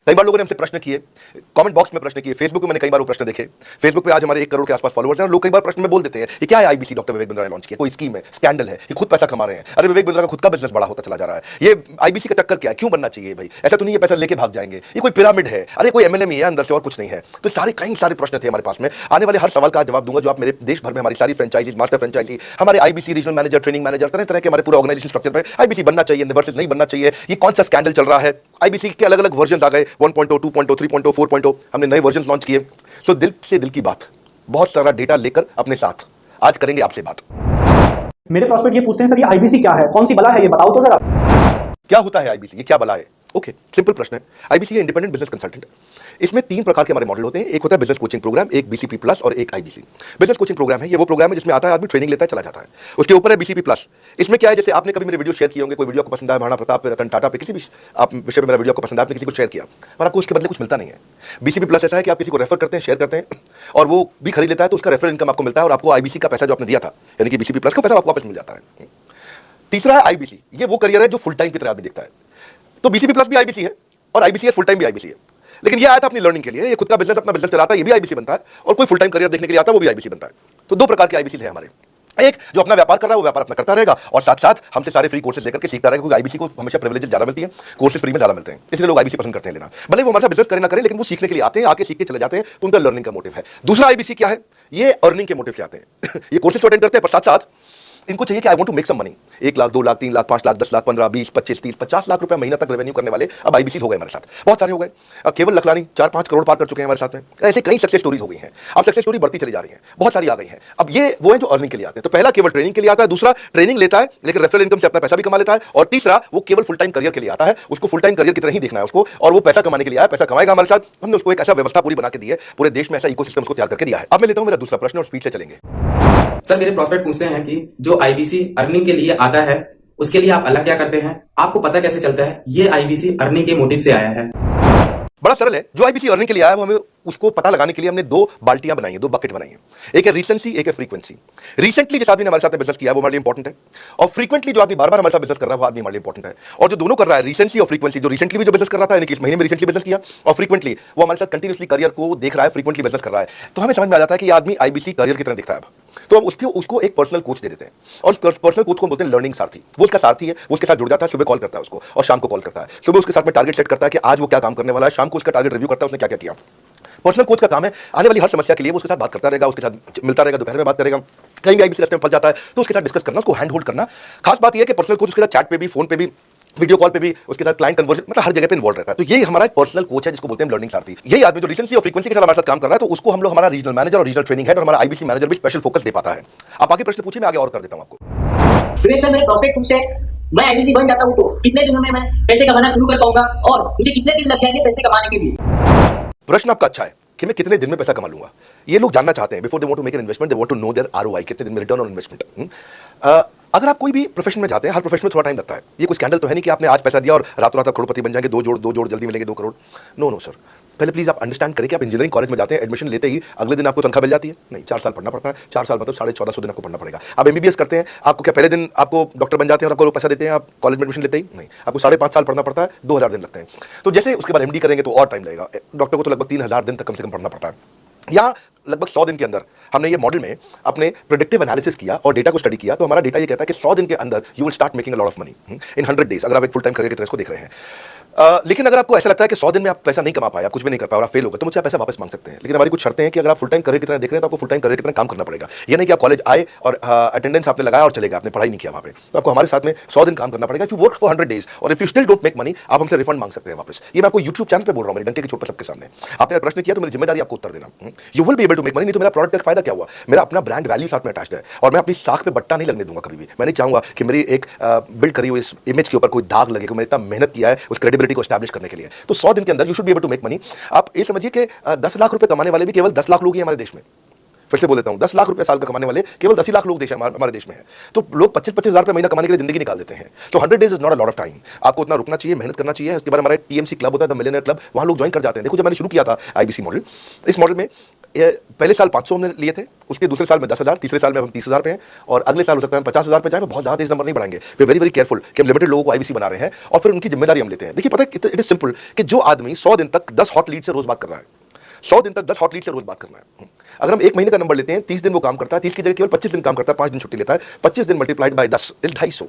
कई बार लोगों ने हमसे प्रश्न किए, कमेंट बॉक्स में प्रश्न किए, फेसबुक पे मैंने कई बार वो प्रश्न देखे। फेसबुक पे आज हमारे 1 करोड़ के आसपास फॉलोअर्स हैं और लोग कई बार प्रश्न में बोल देते हैं, ये क्या है आईबीसी डॉक्टर विवेक बिंद्रा ने लॉन्च किया, कोई स्कीम है, स्कैंडल है, ये खुद पैसा कमा रहे हैं। अरे विवेक बिंद्रा का खुद का बिजनेस बड़ा होता चला जा रहा है, ये आईबीसी का चक्कर क्या है, क्यों बनना चाहिए भाई, ऐसा तो नहीं ये पैसा लेके भाग जाएंगे, ये कोई पिरामिड है, अरे कोई एमएलएम ही है अंदर से और कुछ नहीं है। तो सारे कई सारे प्रश्न थे हमारे पास में। आने वाले हर सवाल का जवाब दूंगा जो आप मेरे देश भर में हमारी सारी फ्रेंचाइजीज, मास्टर फ्रेंचाइजी, हमारे IBC regional manager, training manager, तरह तरह के हमारे पूरे ऑर्गेनाइजेशन स्ट्रक्चर पे आईबीसी बनना चाहिए वर्सेस नहीं बनना चाहिए, ये कौन सा स्कैंडल चल रहा है, आईबीसी के अलग अलग वर्जन आ गए 1.0, 2.0, 3.0, 4.0, हमने नए वर्जन लॉन्च किए। सो दिल से दिल की बात, बहुत सारा डेटा लेकर अपने साथ आज करेंगे आपसे बात। मेरे प्रॉस्पेक्ट ये पूछते हैं सर ये आईबीसी क्या है, कौन सी बला है, ये बताओ तो जरा। क्या होता है आईबीसी, ये क्या बला है? ओके, सिंपल प्रश्न है। IBC independent business consultant. इसमें 3 प्रकार के हमारे मॉडल होते हैं। एक होता है बिजनेस कोचिंग प्रोग्राम, एक बीसीपी प्लस और एक आईबीसी। बिजनेस कोचिंग प्रोग्राम है, ये वो प्रोग्राम है जिसमें आता है आदमी, ट्रेनिंग लेता है, चला जाता है। उसके ऊपर है बीसीपी प्लस। इसमें क्या है, जैसे आपने कभी मेरे वीडियो शेयर किए होंगे, कोई वीडियो को पसंद आया, महाराणा प्रताप पे, रतन टाटा पे, किसी भी आप विषय में मेरा वीडियो को पसंद आया, आपने किसी को शेयर किया और आपको उसके बदले कुछ मिलता नहीं है। बीसीपी प्लस ऐसा है कि आप किसी को रेफर करते हैं, शेयर करते हैं और वो भी खरीद लेता है, तो उसका रेफरल इनकम आपको मिलता है और आपको आईबीसी का पैसा जो आपने दिया था, यानी कि बीसीपी प्लस का पैसा आपको वापस मिल जाता है। तीसरा है आईबीसी, ये वो करियर है जो फुल टाइम की तरह आदमी देखता है। तो बीसीपी प्लस भी आईबीसी है और आईबीसी फुल टाइम भी आईबीसी है। लेकिन ये आया था अपनी लर्निंग के लिए, ये खुद का बिजनेस, अपना बिजनेस चलाता है, ये भी आईबीसी बनता है, और कोई फुल टाइम करियर देखने के लिए आता है, वो भी आईबीसी बनता है। तो 2 प्रकार के आईबीसी है हमारे। एक जो अपना व्यापार कर रहा है वो व्यापार अपना करता रहेगा और साथ साथ हमसे सारे फ्री कोर्सेज लेकर के सीखता रहेगा, क्योंकि आईबीसी को हमेशा प्रिविलेजेस ज्यादा मिलती है, कोर्सेज फ्री में ज्यादा मिलते हैं, इसलिए लोग आईबीसी पसंद करते हैं लेना। भले वो हमारे साथ बिजनेस करें ना करें, लेकिन वो सीखने के लिए आते हैं, आके सीख के चले जाते हैं, तो उनका लर्निंग का मोटिव है। दूसरा आईबीसी क्या है, ये अर्निंग के मोटिव से आते हैं ये कोर्सेज तो अटेंड करते हैं, पर साथ साथ इनको चाहिए कि I want to make some money. 1 lakh, 2 lakh, 3 lakh, 5 lakh, 10 lakh, 15, 20, 25, 30, 50 lakh रुपए महीना तक रेवेन्यू करने वाले अब आईबीसी हो गए हमारे साथ, बहुत सारे हो गए। अब केवल लखलानी 4-5 करोड़ पार कर चुके हैं हमारे साथ में। ऐसे कई सक्सेस स्टोरीज हो गई हैं, अब सक्सेस स्टोरी बढ़ती चली जा रही है, बहुत सारी आ गई हैं। अब ये वो है जो अर्निंग के लिए आते हैं। तो पहला केवल ट्रेनिंग के लिए आता है, दूसरा ट्रेनिंग लेता है लेकिन रेफरल इनकम से अपना पैसा भी कमा लेता है, और तीसरा वो केवल फुल टाइम करियर के लिए आता है, उसको फुल टाइम करियर की तरह ही देखना है उसको, और वो पैसा कमाने के लिए आया, पैसा कमाएगा हमारे साथ। हमने उसको एक ऐसा व्यवस्था पूरी बना के दी है, पूरे देश में ऐसा इकोसिस्टम उसको तैयार करके दिया है। अब मैं लेता हूं मेरा दूसरा प्रश्न और स्पीड से चलेंगे। सर मेरे प्रोस्पेक्ट पूछते हैं कि जो आईबीसी अर्निंग के लिए आता है उसके लिए आप अलग क्या करते हैं, आपको पता कैसे चलता है ये आईबीसी अर्निंग के मोटिव से आया है? बड़ा सरल है, जो आईबीसी अर्निंग के लिए आया वो हमें उसको पता लगाने के लिए हमने 2 बाल्टियां बनाई हैं, 2 बकेट बनाई हैं। एक है रीसेंसी, एक है फ्रीक्वेंसी। रिसेंटली जिस आदमी ने हमारे साथ बिजनेस किया है वो हमारे लिए इंपॉर्टेंट है, और फ्रीक्वेंटली जो आदमी बार बार हमारे साथ बिजनेस कर रहा है वो आदमी हमारे लिए इंपॉर्टेंट है। और जो दोनों कर रहा है, रिसेंसी और फ्रीक्वेंसी, जो रिसेंटली भी जो बिजनेस कर रहा था, यानी कि इस महीने में रिसेंटली बिजनेस किया, और फ्रीक्वेंटली वो हमारे साथ कंटिन्यूसली करियर को देख रहा है, फ्रीक्वेंटली बिजनेस कर रहा है, तो हमें समझ में आ जाता है कि ये आदमी आईबीसी करियर की तरह दिखता है। अब तो हम उसको एक पर्सनल कोच दे देते हैं, और पर्सनल कोच को बोलते हैं लर्निंग सारथी। वो उसका सारथी है, वो उसके साथ जुड़ जाता है, सुबह कॉल करता है उसको और शाम को कॉल करता है। सुबह उसके साथ में टारगेट सेट करता है कि आज वो क्या काम करने वाला है, शाम को उसका टारगेट रिव्यू करता है उसने क्या क्या किया। पर्सनल कोच का काम है आने वाली हर समस्या के लिए वो उसके साथ बात करता रहेगा, उसके साथ मिलता रहेगा, दोपहर में बात करेगा, कहीं भी आईबीसी रास्ते में फंस जाता है तो उसके साथ डिस्कस करना, उसको हैंड होल्ड करना। खास बात यह है कि पर्सनल कोच उसके साथ चैट पे भी, फोन पे भी, वीडियो कॉल पे भी, उसके साथ क्लाइंट कन्वर्जन, मतलब हर जगह पे इन्वॉल्व रहता है। तो ये हमारा एक पर्सनल कोच है जिसको बोलते हैं लर्निंग सारथी। यही आदमी जो रिसेंसी और फ्रीक्वेंसी के साथ हमारे साथ काम कर रहा है, तो उसको हम लोग हमारा रीजनल मैनेजर और रीजनल ट्रेनिंग हेड और हमारा आईबीसी मैनेजर भी स्पेशल फोकस दे पाता है। आप आगे प्रश्न पूछिए, मैं आगे और कर देता हूं आपको। विवेक सर मेरे प्रोस्पेक्ट पूछते हैं, मैं आईबीसी बन जाता हूं तो कितने दिनों में मैं पैसे कमाना शुरू कर पाऊंगा और मुझे कितने दिन लग जाएंगे पैसे कमाने के लिए? प्रश्न आपका अच्छा है कि मैं कितने दिन में पैसा कमा लूंगा, ये लोग जानना चाहते हैं। Before they want to make an investment, they want to know their ROI, कितने दिन में रिटर्न ऑन इन्वेस्टमेंट। अगर आप कोई भी प्रोफेशन में जाते हैं, हर प्रोफेशन में थोड़ा टाइम लगता है। ये कोई स्कैंडल तो है नहीं कि आपने आज पैसा दिया और रातों रात करोड़पति बन जाएंगे, 2 जोड़ जल्दी मिलेंगे 2 करोड़। नो सर, पहले प्लीज आप अंडरस्टैंड करें कि आप इंजीनियरिंग कॉलेज में जाते हैं, एडमिशन लेते ही अगले दिन आपको तनख्वाह मिल जाती है? नहीं, 4 साल पढ़ना पड़ता है। 4 साल मतलब 1450 दिन आपको पढ़ना पड़ेगा। आप एमबीबीएस करते हैं, आपको क्या पहले दिन आपको डॉक्टर बन जाते हैं और आपको लोग पैसा देते हैं, आप कॉलेज में एडमिशन लेते ही? नहीं, आपको 5.5 साल पढ़ना पड़ता है, 2000 दिन लगते हैं। तो जैसे उसके बाद एमडी करेंगे तो और टाइम लगेगा। डॉक्टर को तो लगभग 3000 दिन तक कम से कम पढ़ना पड़ता है। या लगभग 100 दिन के अंदर हमने ये मॉडल में अपने प्रेडिक्टिव एनालिसिस किया और डेटा को स्टडी किया, तो हमारा डेटा ये कहता है कि 100 दिन के अंदर you will start making a lot of money in 100 days, अगर आप एक फुल टाइम करियर की तरह इसको देख रहे हैं। लेकिन अगर आपको ऐसा लगता है कि 100 दिन में आप पैसा नहीं कमा पाए, आप कुछ भी नहीं कर पाए और आप फेल हो गए, तो मुझे आप पैसा वापस मांग सकते हैं। लेकिन हमारी कुछ शर्तें हैं कि अगर आप फुल टाइम करियर की तरह देख रहे हैं तो आपको फुल टाइम करियर की तरह काम करना पड़ेगा। ये नहीं कि आप कॉलेज आए और अटेंडेंस आपने लगाया और चले गए, आपने पढ़ाई नहीं किया वहाँ पे, तो आपको हमारे साथ में 100 दिन काम करना पड़ेगा। If you work for 100 days और if you still don't make money, आप हमसे रिफंड मांग सकते हैं वापस। ये मैं आपको यूट्यूब चैनल पे बोल रहा हूँ, मेरे डंके की चोट पर सबके सामने। आपने प्रश्न किया तो मेरी जिम्मेदारी आपको उत्तर देना। You will be able to make money, नहीं तो मेरा प्रोडक्ट का फायदा क्या हुआ? मेरा अपना ब्रांड वैल्यू साथ में अटैच्ड है और मैं अपनी साख पे बट्टा नहीं लगने दूंगा कभी भी। मैं नहीं चाहूंगा कि मेरी एक बिल्ड करी हुई इस इमेज के ऊपर कोई दाग लगे, कि मैंने इतना मेहनत किया है उस क्रेडिबिलिटी को एस्टैब्लिश करने के लिए। तो 100 दिन के अंदर you should be able to make money. आप ये समझिए कि 10 लाख रुपए कमाने वाले भी केवल 10 लाख लोग ही हमारे देश में। फिर से बोल देता हूं, 10 लाख रुपए साल का कमाने वाले केवल 10 ही लाख लोग देश हमारे देश में हैं। तो लोग 25-25 हज़ार रुपए महीना कमाने के लिए जिंदगी निकाल देते हैं। तो 100 days is not a lot of time. आपको उतना रुकना चाहिए, मेहनत करना चाहिए। उसके बाद हमारा टीएमसी क्लब होता है, द मिलियनेयर क्लब, वहां लोग ज्वाइन कर जाते हैं। देखो जब मैंने शुरू किया था आईबीसी मॉडल, इस मॉडल में पहले साल 500 हमने लिए थे, उसके दूसरे साल में 10,000, तीसरे साल में हम 30,000 पे हैं और अगले साल हो सकता है हम 50,000 पे जाएं। बहुत ज़्यादा तेज नंबर नहीं बढ़ाएंगे। वी वेरी वेरी केयरफुल कि हम लिमिटेड लोगों को आईबीसी बना रहे हैं और फिर उनकी जिम्मेदारी हम लेते हैं। देखिए पता है इट इज सिंपल कि जो आदमी 100 दिन तक 10 हॉट लीड से रोज बात कर रहा है, 100 दिन तक 10 हॉट लीड से रोज बात करना है। अगर हम एक महीने का नंबर लेते हैं, 30 दिन वो काम करता है, 30 की जगह केवल 25 दिन काम करता है, 5 दिन छुट्टी लेता है, 25 दिन मल्टीप्लाइड बाय 10 इज 250।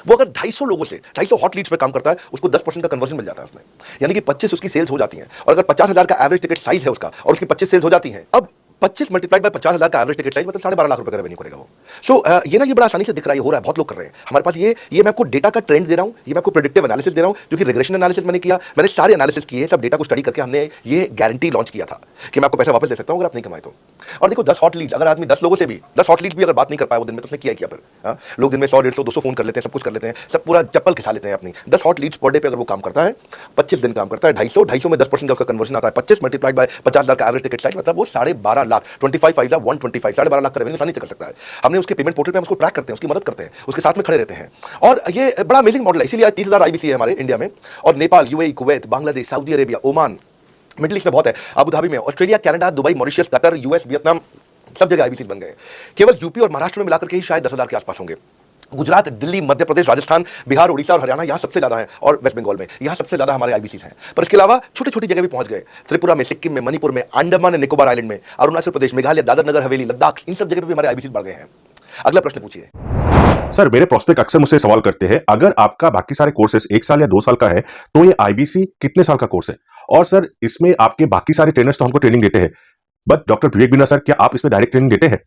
वो अगर 250 लोगों से 250 हॉट लीड्स पे काम करता है, उसको 10% का कन्वर्जन मिल जाता है उसमें, यानी कि 25 उसकी सेल्स हो जाती हैं। और अगर 50,000 का एवरेज टिकट साइज है उसका और उसकी 25 सेल्स हो जाती हैं, अब 25 मल्टीप्लाइड बाय 50,000 का एवरेज टिकट साइज मतलब 12.5 लाख रुपए का रेवेन्यू करेगा वो। सो ये बड़ा आसानी से दिख रहा है, हो रहा है, बहुत लोग कर रहे हैं हमारे पास। ये मैं आपको डेटा का ट्रेंड दे रहा हूं, ये मैं आपको प्रेडिक्टिव एनालिसिस दे रहा हूं, जो कि रिग्रेशन एनालिसिस मैंने किया, मैंने सारे एनालिसिस किए, सब डेटा को स्टडी करके हमने ये गारंटी लॉन्च किया था कि मैं आपको पैसा वापस दे सकता हूं अगर आप नहीं कमाए तो। और देखो 10 हॉट लीड्स, अगर आदमी 10 लोगों से भी 10 हॉट लीड्स भी अगर बात नहीं कर पाए वो दिन में, तो उसने किया फिर? लोग दिन में 100, 150, 200 फोन कर लेते हैं, सब कुछ कर लेते हैं, सब पूरा चप्पल खिसा लेते हैं अपनी। 10 हॉट लीड्स पर डे पे अगर वो काम करता है, 25 दिन काम करता है, 250 में 10% का उसका कन्वर्जन आता है, 25 मल्टीप्लाइड बाय 50,000 का एवरेज टिकट साइज मतलब वो 12.5 लाख, 25 125, 12.5 लाख का रेवेन्यू आसानी से कर सकता है। हमने उसके पेमेंट पोर्टल पे हम उसको ट्रैक करते हैं, उसकी मदद करते हैं, उसके साथ में खड़े रहते हैं। और ये बड़ा अमेजिंग मॉडल है, इसीलिए आज 30,000 आईबीसी है हमारे इंडिया में। और Nepal, UAE, Kuwait, Bangladesh, Saudi Arabia, Oman, middle east में बहुत है, अबू धाबी में, Australia, Canada, Dubai, Mauritius, Qatar, US, Vietnam, सब जगह आईबीसी बन गए। केवल यूपी और महाराष्ट्र में मिलाकर के ही शायद 10,000 के आसपास होंगे। गुजरात, दिल्ली, मध्य प्रदेश, राजस्थान, बिहार, उड़ीसा और हरियाणा, यहाँ सबसे ज्यादा है, और वेस्ट बंगाल में यहाँ सबसे ज्यादा हमारे आईबीसीज हैं। पर इसके अलावा छोटी छोटी जगह भी पहुंच गए, त्रिपुरा में, सिक्किम में, मणिपुर में, अंडमान एंड निकोबार आइलैंड में, अरुणाचल प्रदेश, मेघालय, दादर नगर हवेली, लद्दाख, इन सब जगह पे भी हमारे आईबीसीज बढ़ गए हैं। अगला प्रश्न पूछिए। सर, मेरे प्रोस्पेक्ट अक्सर मुझसे सवाल करते हैं, अगर आपका बाकी सारे कोर्सेस 1 साल या 2 साल का है, तो ये आईबीसी कितने साल का कोर्स है? और सर, इसमें आपके बाकी सारे ट्रेनर्स तो हमको ट्रेनिंग देते हैं, बट डॉक्टर विवेक बिना सर, क्या आप इसमें डायरेक्ट ट्रेनिंग देते हैं?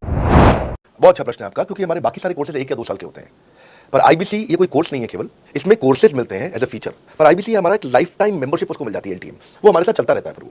बहुत अच्छा प्रश्न है आपका, क्योंकि हमारे बाकी सारे कोर्सेज 1 या 2 साल के होते हैं, पर आईबीसी ये कोई कोर्स नहीं है केवल, इसमें कोर्सेज मिलते हैं एज अ फीचर। पर आईबीसी हमारा एक लाइफ टाइम मेंबरशिप उसको मिल जाती है टीम, वो हमारे साथ चलता रहता है। पर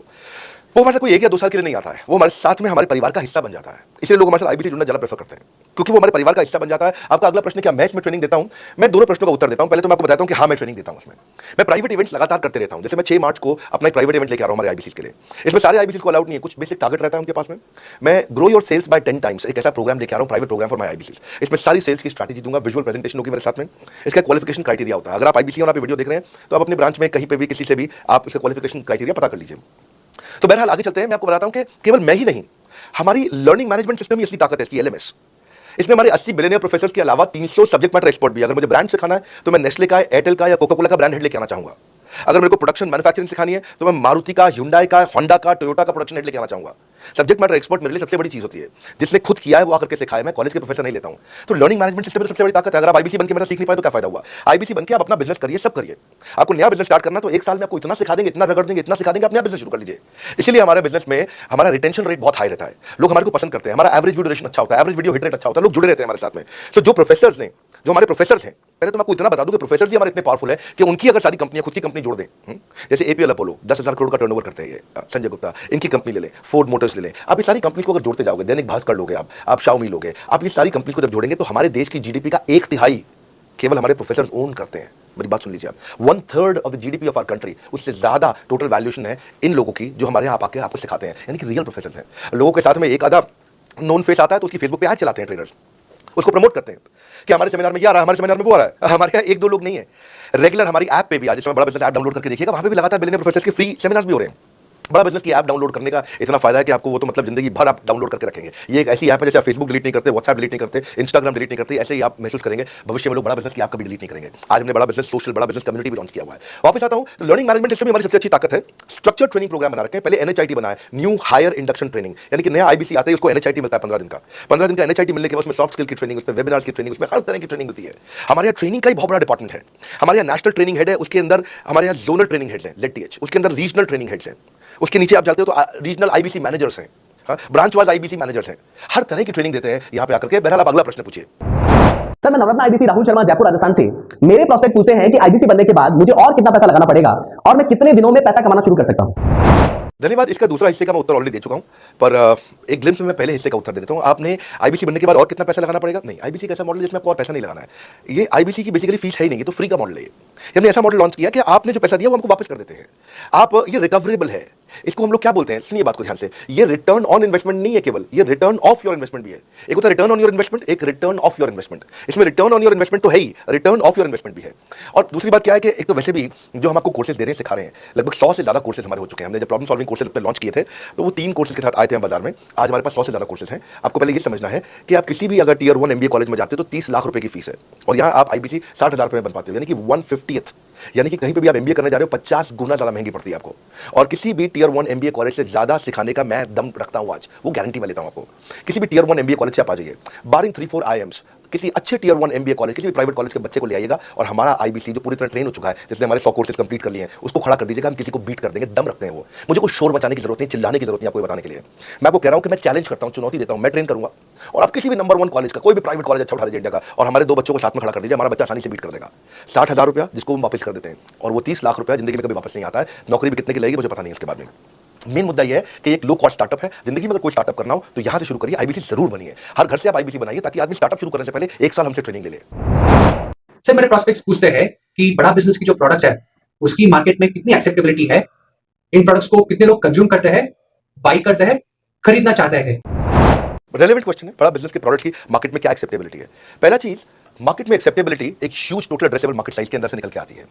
वो हमारे साथ कोई 1 या 2 साल के लिए नहीं आता है, वो हमारे साथ में हमारे परिवार का हिस्सा बन जाता है। इसलिए लोग हमारे साथ आईबीसी जुड़ना ज्यादा प्रेफर करते हैं, क्योंकि वो हमारे परिवार का हिस्सा बन जाता है। आपका अगला प्रश्न क्या मैं इसमें ट्रेनिंग देता हूं? मैं दोनों प्रश्नों का उत्तर देता हूं। पहले तो मैं आपको बताता हूं कि हाँ, मैं ट्रेनिंग देता हूं इसमें। मैं प्राइवेट इवेंट्स लगातार करते रहता हूं, जैसे मैं 6 मार्च को अपना एक प्राइवेट इवेंट लेके आ रहा हूं हमारे आईबीसी के लिए। इसमें सारे आईबीसी को अलाउड नहीं है, कुछ बेसिक टारगेट रहता है उनके पास में। मैं grow your sales by 10 times एक ऐसा प्रोग्राम लेके आ रहा हूं, private programme for my IBC. इसमें सारी सेल्स की स्ट्रैटेजी दूंगा, विजुअल प्रेजेंटेशन होगी मेरे साथ में। इसका क्वालिफिकेशन क्राइटेरिया होता है। अगर आप आईबीसी और आप वीडियो देख रहे हैं तो आप अपने ब्रांच में कहीं पे भी किसी से भी आप इसका क्वालिफिकेशन क्राइटेरिया पता कर लीजिए। तो बहरहाल आगे चलते हैं। मैं आपको बताता हूं कि केवल मैं ही नहीं, हमारी लर्निंग मैनेजमेंट सिस्टम ही असली ताकत है इसकी, एलएमएस। इसमें हमारे 80 बिलियनियर प्रोफेसर्स के अलावा 300 सब्जेक्ट मैटर एक्सपर्ट भी। अगर मुझे ब्रांड सिखाना है तो मैं नेस्ले का, एयरटेल का या कोका कोला का ब्रांड हेड लेके आना चाहूंगा। अगर मेरे को प्रोडक्शन मैन्युफैक्चरिंग सिखानी है तो मैं मारुति का, hyundai का, होंडा का, टोयोटा का प्रोडक्शन हेड लेके आना चाहूंगा। सब्जेक्ट मैटर एक्सपर्ट मेरे लिए सबसे बड़ी चीज होती है, जिसने खुद किया है वो आकर के सिखाए। मैं कॉलेज के प्रोफेसर नहीं लेता हूं। तो लर्निंग मैनेजमेंट सिस्टम में सबसे बड़ी ताकत है। अगर आप आईबीसी बनके मेरा सीख नहीं पाए तो क्या फायदा हुआ? आईबीसी बनके आप अपना बिजनेस करिए, सब करिए। आपको नया बिजनेस स्टार्ट करना तो 1 साल में आपको इतना सिखा देंगे, इतना रगड़ देंगे, इतना सिखा देंगे, आप नया बिजनेस शुरू कर लीजिए। इसलिए हमारे बिजनेस में हमारा रिटेंशन रेट बहुत हाई रहता है, लोग हमारे को पसंद करते हैं, हमारा एवरेज वीडियो ड्यूरेशन अच्छा होता है, एवरेज वीडियो हिट रेट अच्छा होता है, लोग जुड़े रहते हैं हमारे साथ में। सो जो प्रोफेसर्स हैं, जो हमारे प्रोफेसर्स हैं, पहले तो मैं आपको इतना बता दूं कि प्रोफेसर्स ही हमारे इतने पावरफुल है कि उनकी अगर सारी कंपनियां खुद की कंपनी जोड़ दें, जैसे एपीएल अपोलो 10,000 करोड़ का टर्नओवर करते हैं, ये संजय गुप्ता, इनकी कंपनी ले लें, फोर्ड मोटर्स ले लें, आप ये सारी कंपनी को अगर जोड़ते जाओगे, दैनिक भास्कर लोगे, आप शाओमी लोगे, आप ये सारी कंपनी को जब जोड़ेंगे तो हमारे देश की जीडीपी का 1/3 केवल हमारे प्रोफेसर ओन करते हैं। मेरी बात सुन लीजिए आप, 1/3 of the GDP of our country, उससे ज्यादा टोटल वैल्यूएशन है इन लोगों की जो हमारे यहाँ आके आपको सिखाते हैं, यानी कि रियल प्रोफेसर हैं। लोगों के साथ में एक आधा नोन फेस आता है तो उसकी फेसबुक पे ऐड चलाते हैं ट्रेनर्स, उसको प्रमोट करते हैं कि हमारे सेमिनार में ये आ रहा है, हमारे सेमिनार में वो आ रहा है। हमारे यहाँ 1-2 लोग नहीं है, रेगुलर हमारी ऐप पे भी आज बड़ा बिजनेस ऐप डाउनलोड करके देखिएगा, वहां पे भी लगातार बिलियनियर प्रोफेसर्स के फ्री सेमिनार्स भी हो रहे हैं। बड़ा बिजनेस की ऐप डाउनलोड करने का इतना फायदा है कि आपको वो तो मतलब जिंदगी भर आप डाउनलोड करके रखेंगे। ये एक ऐसी ऐप है जैसे आप फेसबुक डिलीट नहीं करते, व्हाट्सएप डिलीट नहीं करते, इंस्टाग्राम डिलीट नहीं करते, ऐसे ही आप महसूस करेंगे भविष्य में लोग बड़ा बिजनेस की ऐप कभी डिलीट नहीं करेंगे। आज हमने बड़ा बिजनेस सोशल, बड़ा बिजनेस कम्युनिटी भी लॉन्च किया हुआ है। वापस आता हूं तो लर्निंग मैनेजमेंट सिस्टम हमारी सबसे अच्छी ताकत है। स्ट्रक्चर्ड ट्रेनिंग प्रोग्राम बना रखे हैं, पहले एनएचआईटी बनाया, न्यू हायर इंडक्शन ट्रेनिंग, यानी कि नया आईबीसी आता है उसको एनएचआईटी मिलता है 15 दिन का। 15 दिन का एनएचआईटी मिलने के बाद उसमें सॉफ्ट स्किल की ट्रेनिंग, उसमें वेबिनार्स की ट्रेनिंग, उसमें हर तरह की ट्रेनिंग होती है। हमारे यहाँ ट्रेनिंग का ही बहुत बड़ा डिपार्टमेंट है। हमारे यहाँ नेशनल ट्रेनिंग हेड है, उसके अंदर हमारे यहाँ जोनल ट्रेनिंग हेड है ZTH, उसके अंदर रीजनल ट्रेनिंग हेड्स हैं, उसके नीचे आप जाते हो तो रीजनल आईबीसी मैनेजर्स हैं, ब्रांच वाइज आईबीसी मैनेजर्स हैं, हर तरह की ट्रेनिंग देते हैं यहाँ पे आकर के। बहरहाल आप अगला प्रश्न पूछिए। सर, मैं नवरत्न आईबीसी राहुल शर्मा, जयपुर राजस्थान से। मेरे प्रोस्पेक्ट पूछते हैं कि आईबीसी बनने के बाद मुझे और कितना पैसा लगाना पड़ेगा और मैं कितने दिनों में पैसा कमाना शुरू कर सकता हूं? धन्यवाद। इसका दूसरा हिस्से का मैं उत्तर ऑलरेडी दे चुका हूं, पर एक ग्लिम्स में मैं पहले हिस्से का उत्तर दे देता हूं। आपने आईबीसी बनने के बाद और कितना पैसा लगाना पड़ेगा? नहीं, आईबीसी का ऐसा मॉडल जिसमें आपको और पैसा नहीं लगाना है। ये आईबीसी की बेसिकली फीस है ही नहीं, ये तो फ्री का मॉडल है। हमने ऐसा मॉडल लॉन्च किया कि आपने जो पैसा दिया वो हमको वापस कर देते हैं। आप ये रिकवरेबल है, इसको हम लोग क्या बोलते हैं, सुनिए बात को ध्यान से, ये रिटर्न ऑन इन्वेस्टमेंट नहीं है केवल, ये रिटर्न ऑफ योर इन्वेस्टमेंट भी है। एक होता है रिटर्न ऑन योर इन्वेस्टमेंट, एक रिटर्न ऑफ योर इन्वेस्टमेंट। इसमें रिटर्न ऑन योर इन्वेस्टमेंट तो है ही, रिटर्न ऑफ योर इन्वेस्टमेंट भी है। और दूसरी बात क्या है कि एक तो वैसे भी जो हम आपको कोर्सेज दे रहे हैं, सिखा रहे हैं, लगभग 100 से ज्यादा कोर्सेज हमारे हो चुके हैं। हमने जब प्रॉब्लम सॉल्विंग कोर्सेज अपने लॉन्च किए थे तो वो 3 कोर्सेज के साथ आए थे हम बाजार में। आज हमारे पास 100 से ज्यादा कोर्सेज हैं। आपको पहले ये समझना है कि आप किसी भी अगर टियर 1 MBA कॉलेज में जाते हो तो 30 लाख रुपए की फीस है, और यहाँ आप IBC 60,000 रुपए में बन पाते हो, यानी कि 1/50th, यानी कि कहीं पे भी आप MBA करने जा रहे हो 50 गुना ज्यादा महंगी पड़ती है आपको। और किसी भी टियर 1 MBA कॉलेज से ज्यादा सिखाने का मैं दम रखता हूं, आज वो गारंटी मैं लेता हूं आपको। किसी भी टियर 1 MBA कॉलेज से आप आ जाइए, बारिंग 3-4 IIMs, किसी अच्छे टियर 1 MBA कॉलेज, किसी भी प्राइवेट कॉलेज के बच्चे को ले आइएगा और हमारा IBC जो पूरी तरह ट्रेन हो चुका है, जिसने हमारे 100 कोर्सेज कंप्लीट कर लिए हैं, उसको खड़ा कर दीजिएगा, हम किसी को बीट कर देंगे, दम रखते हैं वो। मुझे कोई शोर मचाने की जरूरत नहीं, चिल्लाने की जरूरत नहीं आपको बताने के लिए। मैं आपको कह रहा हूं कि मैं चैलेंज करता हूं, चुनौती देता हूं, मैं ट्रेन करूंगा। और आप किसी भी नंबर 1 कॉलेज का, कोई भी प्राइवेट कॉलेज अच्छा उठा लीजिए इंडिया का, और हमारे 2 बच्चों को साथ में खड़ा कर दीजिए, हमारा बच्चा आसानी से बीट कर देगा। 60,000 रुपया जिसको हम वापस कर देते हैं, और वो 30 लाख रुपया जिंदगी में कभी वापस नहीं आता है। नौकरी भी कितने की लगेगी मुझे पता नहीं। इसके बाद में मेन मुद्दा यह है कि एक लो कॉस्ट स्टार्टअप है। जिंदगी में अगर कोई स्टार्टअप करना हो तो यहां से शुरू करिए, IBC जरूर बनिए। हर घर से आप IBC बनाइए ताकि आदमी स्टार्टअप शुरू करने से पहले 1 साल हमसे ट्रेनिंग ले ले। सर मेरे प्रोस्पेक्ट्स पूछते हैं कि बड़ा बिजनेस की जो प्रोडक्ट्स है उसकी मार्केट में कितनी एक्सेप्टेबिलिटी है, इन प्रोडक्ट्स को कितने लोग कंज्यूम करते हैं, बाई करते हैं, खरीदना चाहते हैं। रेलेवेंट क्वेश्चन है, बड़ा बिजनेस के प्रोडक्ट की मार्केट में क्या एक्सेप्टेबिलिटी है। पहला चीज, मार्केट में एक्सेप्टेबिलिटी एक huge total addressable market size के अंदर से निकल के आती है।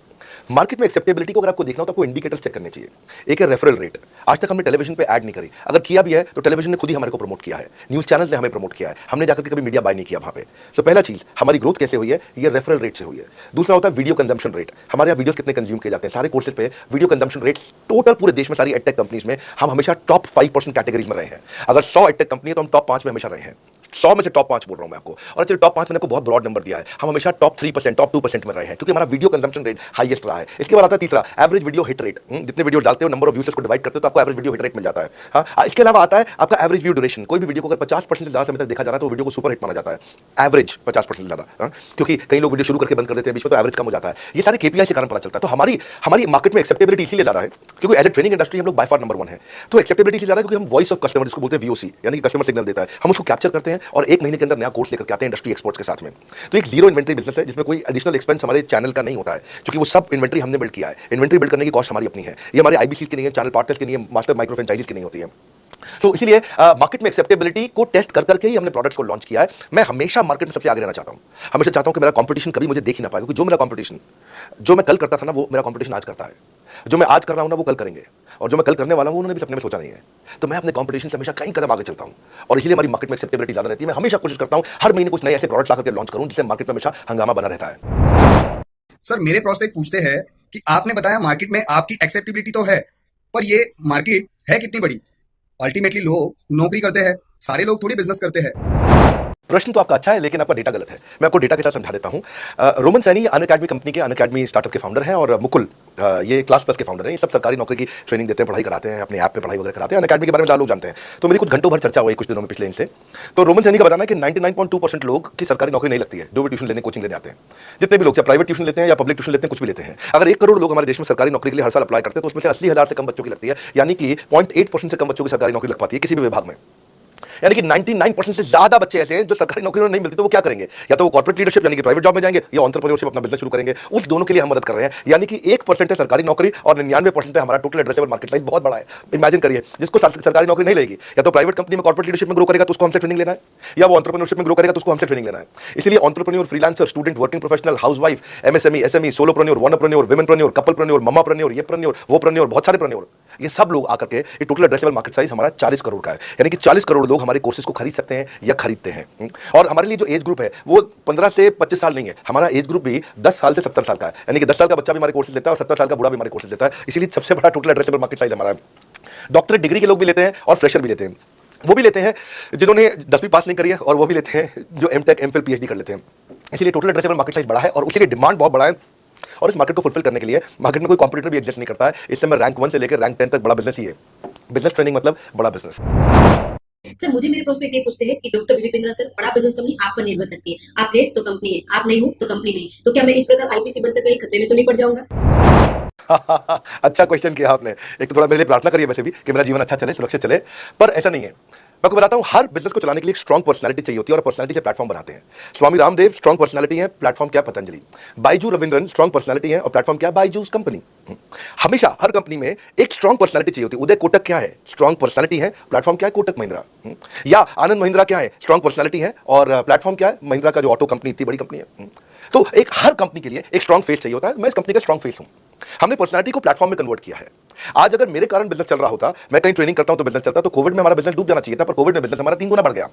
मार्केट में एक्सेप्टेबिलिटी को अगर आपको देखना हो तो आपको इंडिकेटर्स चेक करने चाहिए। एक है रेफरल रेट। आज तक हमने टेलीविजन पे ऐड नहीं करी, अगर किया भी है तो टेलीविजन ने खुद ही हमारे को प्रमोट किया है, न्यूज चैनल्स ने हमें प्रमोट किया है, हमने जाकर के कभी मीडिया बाय नहीं किया वहां पे। सो पहला चीज, हमारी ग्रोथ कैसे हुई है, ये रेफरल रेट से हुई है। दूसरा होता है वीडियो कंजम्पशन रेट। हमारे यहाँ वीडियोस कितने कंज्यूम किए जाते हैं, सारे कोर्सेज पे वीडियो कंजम्पशन रेट टोटल पूरे देश में सारी एडटेक कंपनीज में हम हमेशा टॉप 5% कैटेगरीज में रहे हैं। अगर 100 एडटेक कंपनी है तो हम टॉप 5 में हमेशा रहे हैं। 100 में से टॉप 5 बोल रहा हूं मैं आपको, और चलिए टॉप 5 मैंने आपको बहुत ब्रॉड नंबर दिया है, हम हमेशा टॉप 3%, टॉप 2% में रहे हैं, क्योंकि हमारा वीडियो कंजम्पशन रेट हाईएस्ट रहा है। इसके बाद आता है तीसरा, एवरेज वीडियो हिट रेट। जितने वीडियो डालते हो, नंबर ऑफ व्यूज को डिवाइड करते हो तो आपको एवरेज वीडियो हिट रेट मिल जाता है। हाँ, इसके अलावा आता है आपका एवरेज व्यू ड्यूरेशन। कोई भी वीडियो को अगर 50% से ज्यादा समय तक देखा जा रहा है तो वीडियो को सुपर हिट माना जाता है, एवरेज 50% से ज्यादा। क्योंकि कई लोग वीडियो शुरू करके बंद कर देते हैं बीच में, तो एवरेज कम हो जाता है। ये सारे KPI के कारण पता चलता है। तो हमारी मार्केट में एक्सेप्टेबिलिटी इसीलिए ज्यादा है क्योंकि एज ए ट्रेनिंग इंडस्ट्री हम लोग बाय फार नंबर 1 है। तो एक्सेप्टेबिलिटी इसलिए ज्यादा क्योंकि हम वॉइस ऑफ कस्टमर, जिसको बोलते हैं VOC, यानी कि कस्टमर सिग्नल देता है, हम उसको कैप्चर करते हैं और 1 महीने के अंदर नया कोर्स लेकर के आते हैं इंडस्ट्री एक्सपर्ट्स के साथ में। तो एक जीरो इन्वेंट्री बिजनेस है जिसमें कोई एडिशनल एक्सपेंस हमारे चैनल का नहीं होता है, क्योंकि वो सब इन्वेंट्री हमने बिल्ड किया है। इन्वेंट्री बिल्ड करने की कॉस्ट हमारी अपनी है, ये हमारे IBC की नहीं है, चैनल पार्टनर्स की नहीं है, मास्टर माइक्रो फ्रेंचाइजीज की नहीं होती है। तो इसीलिए मार्केट में एक्सेप्टेबिलिटी को टेस्ट कर करके ही हमने प्रोडक्ट्स को लॉन्च किया है। मैं हमेशा मार्केट में सबसे आगे रहना चाहता हूं, हमेशा चाहता हूं कि मेरा कंपटीशन कभी मुझे देख ही ना पाए, क्योंकि जो मेरा कंपटीशन, जो मैं कल करता था ना, वो मेरा कंपटीशन आज करता है। जो मैं आज कर रहा हूं ना, वो कल करेंगे, और जो मैं कल करने वाला हूं उन्होंने भी सपने में सोचा नहीं है। तो मैं अपने कंपटीशन से हमेशा कई कदम आगे चलता हूं, और इसलिए हमारी मार्केट में एक्सेप्टेबिलिटी ज्यादा रहती है। मैं हमेशा कोशिश करता हूं हर महीने कुछ नए ऐसे प्रोडक्ट्स ला करके लॉन्च करूं जिससे मार्केट में हमेशा हंगामा बना रहता है। सर मेरे प्रोस्पेक्ट पूछते हैं कि आपने बताया मार्केट में आपकी एक्सेप्टेबिलिटी तो है, पर ये मार्केट है कितनी बड़ी? अल्टीमेटली लोग नौकरी करते हैं, सारे लोग थोड़ी बिजनेस करते हैं। प्रश्न तो आपका अच्छा है, लेकिन आपका डेटा गलत है। मैं आपको डेटा के साथ समझा देता हूं। रोमन सैनी अनअकैडमी कंपनी के, अनअकैडमी स्टार्टअप के फाउंडर हैं, और मुकुल ये क्लास प्लस के फाउंडर हैं। ये सब सरकारी नौकरी की ट्रेनिंग देते हैं, पढ़ाई कराते हैं, अपने ऐप पे पढ़ाई वगैरह कराते हैं। अनअकैडमी के बारे में ज़्यादा लोग जानते हैं, तो मेरी कुछ घंटों भर चर्चा हुई कुछ दिनों में पिछले इनसे। तो रोमन सैनी का बताना है कि 99.2% लोग की सरकारी नौकरी नहीं लगती है, जो भी ट्यूशन लेने, कोचिंग लेने आते हैं। जितने भी लोग चाहे प्राइवेट ट्यूशन लेते हैं या पब्लिक ट्यूशन लेते हैं, कुछ भी लेते हैं, अगर 1 करोड़ लोग हमारे देश में सरकारी नौकरी के लिए हर साल अप्लाई करते हैं तो उसमें से 80,000 से कम बच्चों की लगती है, यानी कि 0.8% से कम बच्चों की सरकारी नौकरी लग पाती है किसी भी विभाग में। यानी कि 99% से ज्यादा बच्चे ऐसे हैं जो सरकारी नौकरी में नहीं मिलती, तो वो क्या करेंगे? या तो वो कॉर्पोरेट लीडरशिप यानी कि प्राइवेट जॉब में जाएंगे, या एंटरप्रेन्योरशिप अपना बिजनेस शुरू करेंगे। उस दोनों के लिए हम मदद कर रहे हैं। यानी कि 1% है सरकारी नौकरी और 99% है हमारा टोटल एड्रेसेबल मार्केट साइज। बहुत बड़ा है। इमेजिन करिए, जिसको सरकारी नौकरी नहीं लेगी, या तो प्राइवेट कंपनी में कॉर्पोरेट लीडरशिप में ग्रो करेगा तो उसको हमसे ट्रेनिंग लेना है, या वो एंटरप्रेन्योरशिप में ग्रो करेगा तो उसको हमसे ट्रेनिंग लेना है। इसलिए entrepreneur, freelancer, student, working professional, housewife, MSME, SME, solopreneur, onepreneur, womenpreneur, couplepreneur, mamapreneur, ये प्रेन्योर, वो प्रेन्योर, बहुत सारे प्रेन्योर, ये सब लोग आकर के ये टोटल एड्रेसेबल मार्केट साइज हमारा 40 करोड़ का है। यानी कि 40 करोड़ लोग हमारे कोर्सेज को खरीद सकते हैं या खरीदते हैं। और हमारे लिए जो एज ग्रुप है वो 15 से 25 साल नहीं है, हमारा एज ग्रुप भी 10 साल से 70 साल का है। यानी कि 10 साल का बच्चा भी हमारे कोर्सेज लेता है और 70 साल का बूढ़ा भी हमारे कोर्सेज लेता है। इसीलिए सबसे बड़ा टोटल एड्रेसेबल मार्केट साइज हमारा है। डॉक्टरेट डिग्री के लोग भी लेते हैं और फ्रेशर भी लेते हैं। वो भी लेते हैं जिन्होंने 10वीं पास नहीं करी है, और वो भी लेते हैं जो M.Tech, M.Phil, PhD कर लेते हैं। इसलिए टोटल एड्रेसेबल मार्केट साइज बड़ा है और उसके लिए डिमांड बहुत बड़ा है। और इस मार्केट को फुलफिल करने के लिए मार्केट में कोई कॉम्पिटिटर भी एग्जिस्ट नहीं करता है। इस समय रैंक 1 से लेकर रैंक 10 तक बड़ा बिजनेस ही है। बिजनेस ट्रेनिंग मतलब बड़ा बिजनेस। सर मुझे मेरे प्रोस्पेक्ट ये पूछते हैं कि डॉक्टर विवेक बिंद्रा सर, बड़ा बिजनेस कंपनी आप पर निर्भर करती है, आप है तो कंपनी है, आप नहीं हो तो कंपनी नहीं, तो क्या मैं इस प्रकार IPC बनकर कहीं खतरे में तो नहीं पड़ जाऊंगा? अच्छा क्वेश्चन किया आपने। एक तो थोड़ा मेरे लिए प्रार्थना करिए वैसे भी कि मेरा जीवन अच्छा चले, सुरक्षित चले, पर ऐसा नहीं है। मैं आपको बताता हूं, हर बिजनेस को चलाने के लिए एक स्ट्रॉन्ग पर्सनालिटी चाहिए होती है और पर्सनालिटी से प्लेटफॉर्म बनाते हैं। स्वामी रामदेव स्ट्रॉन्ग पर्सनालिटी है, प्लेटफॉर्म क्या पतंजलि। बाइजू रविंद्रन स्ट्रॉन्ग पर्सनालिटी है और प्लेटफॉर्म क्या बाइजूस कंपनी। हमेशा हर कंपनी में एक स्ट्रॉन्ग पर्सनालिटी चाहिए होती है। उदय कोटक क्या है, स्ट्रॉन्ग पर्सनालिटी है, प्लेटफॉर्म क्या है कोटक महिंद्रा। या आनंद महिंद्रा क्या है, स्ट्रॉन्ग पर्सनालिटी है और प्लेटफॉर्म क्या है महिंद्रा का जो ऑटो कंपनी इतनी बड़ी कंपनी है। तो एक हर कंपनी के लिए एक स्ट्रॉन्ग फेस चाहिए होता है। मैं इस कंपनी का स्ट्रॉन्ग फेस हूं। हमने पर्सनालिटी को प्लेटफॉर्म में कन्वर्ट किया है। आज अगर मेरे कारण बिजनेस चल रहा होता, मैं कहीं ट्रेनिंग करता हूं तो बिजनेस चलता, तो कोविड में हमारा बिजनेस डूब जाना चाहिए था, पर कोविड में बिजनेस हमारा 3 गुना बढ़ गया।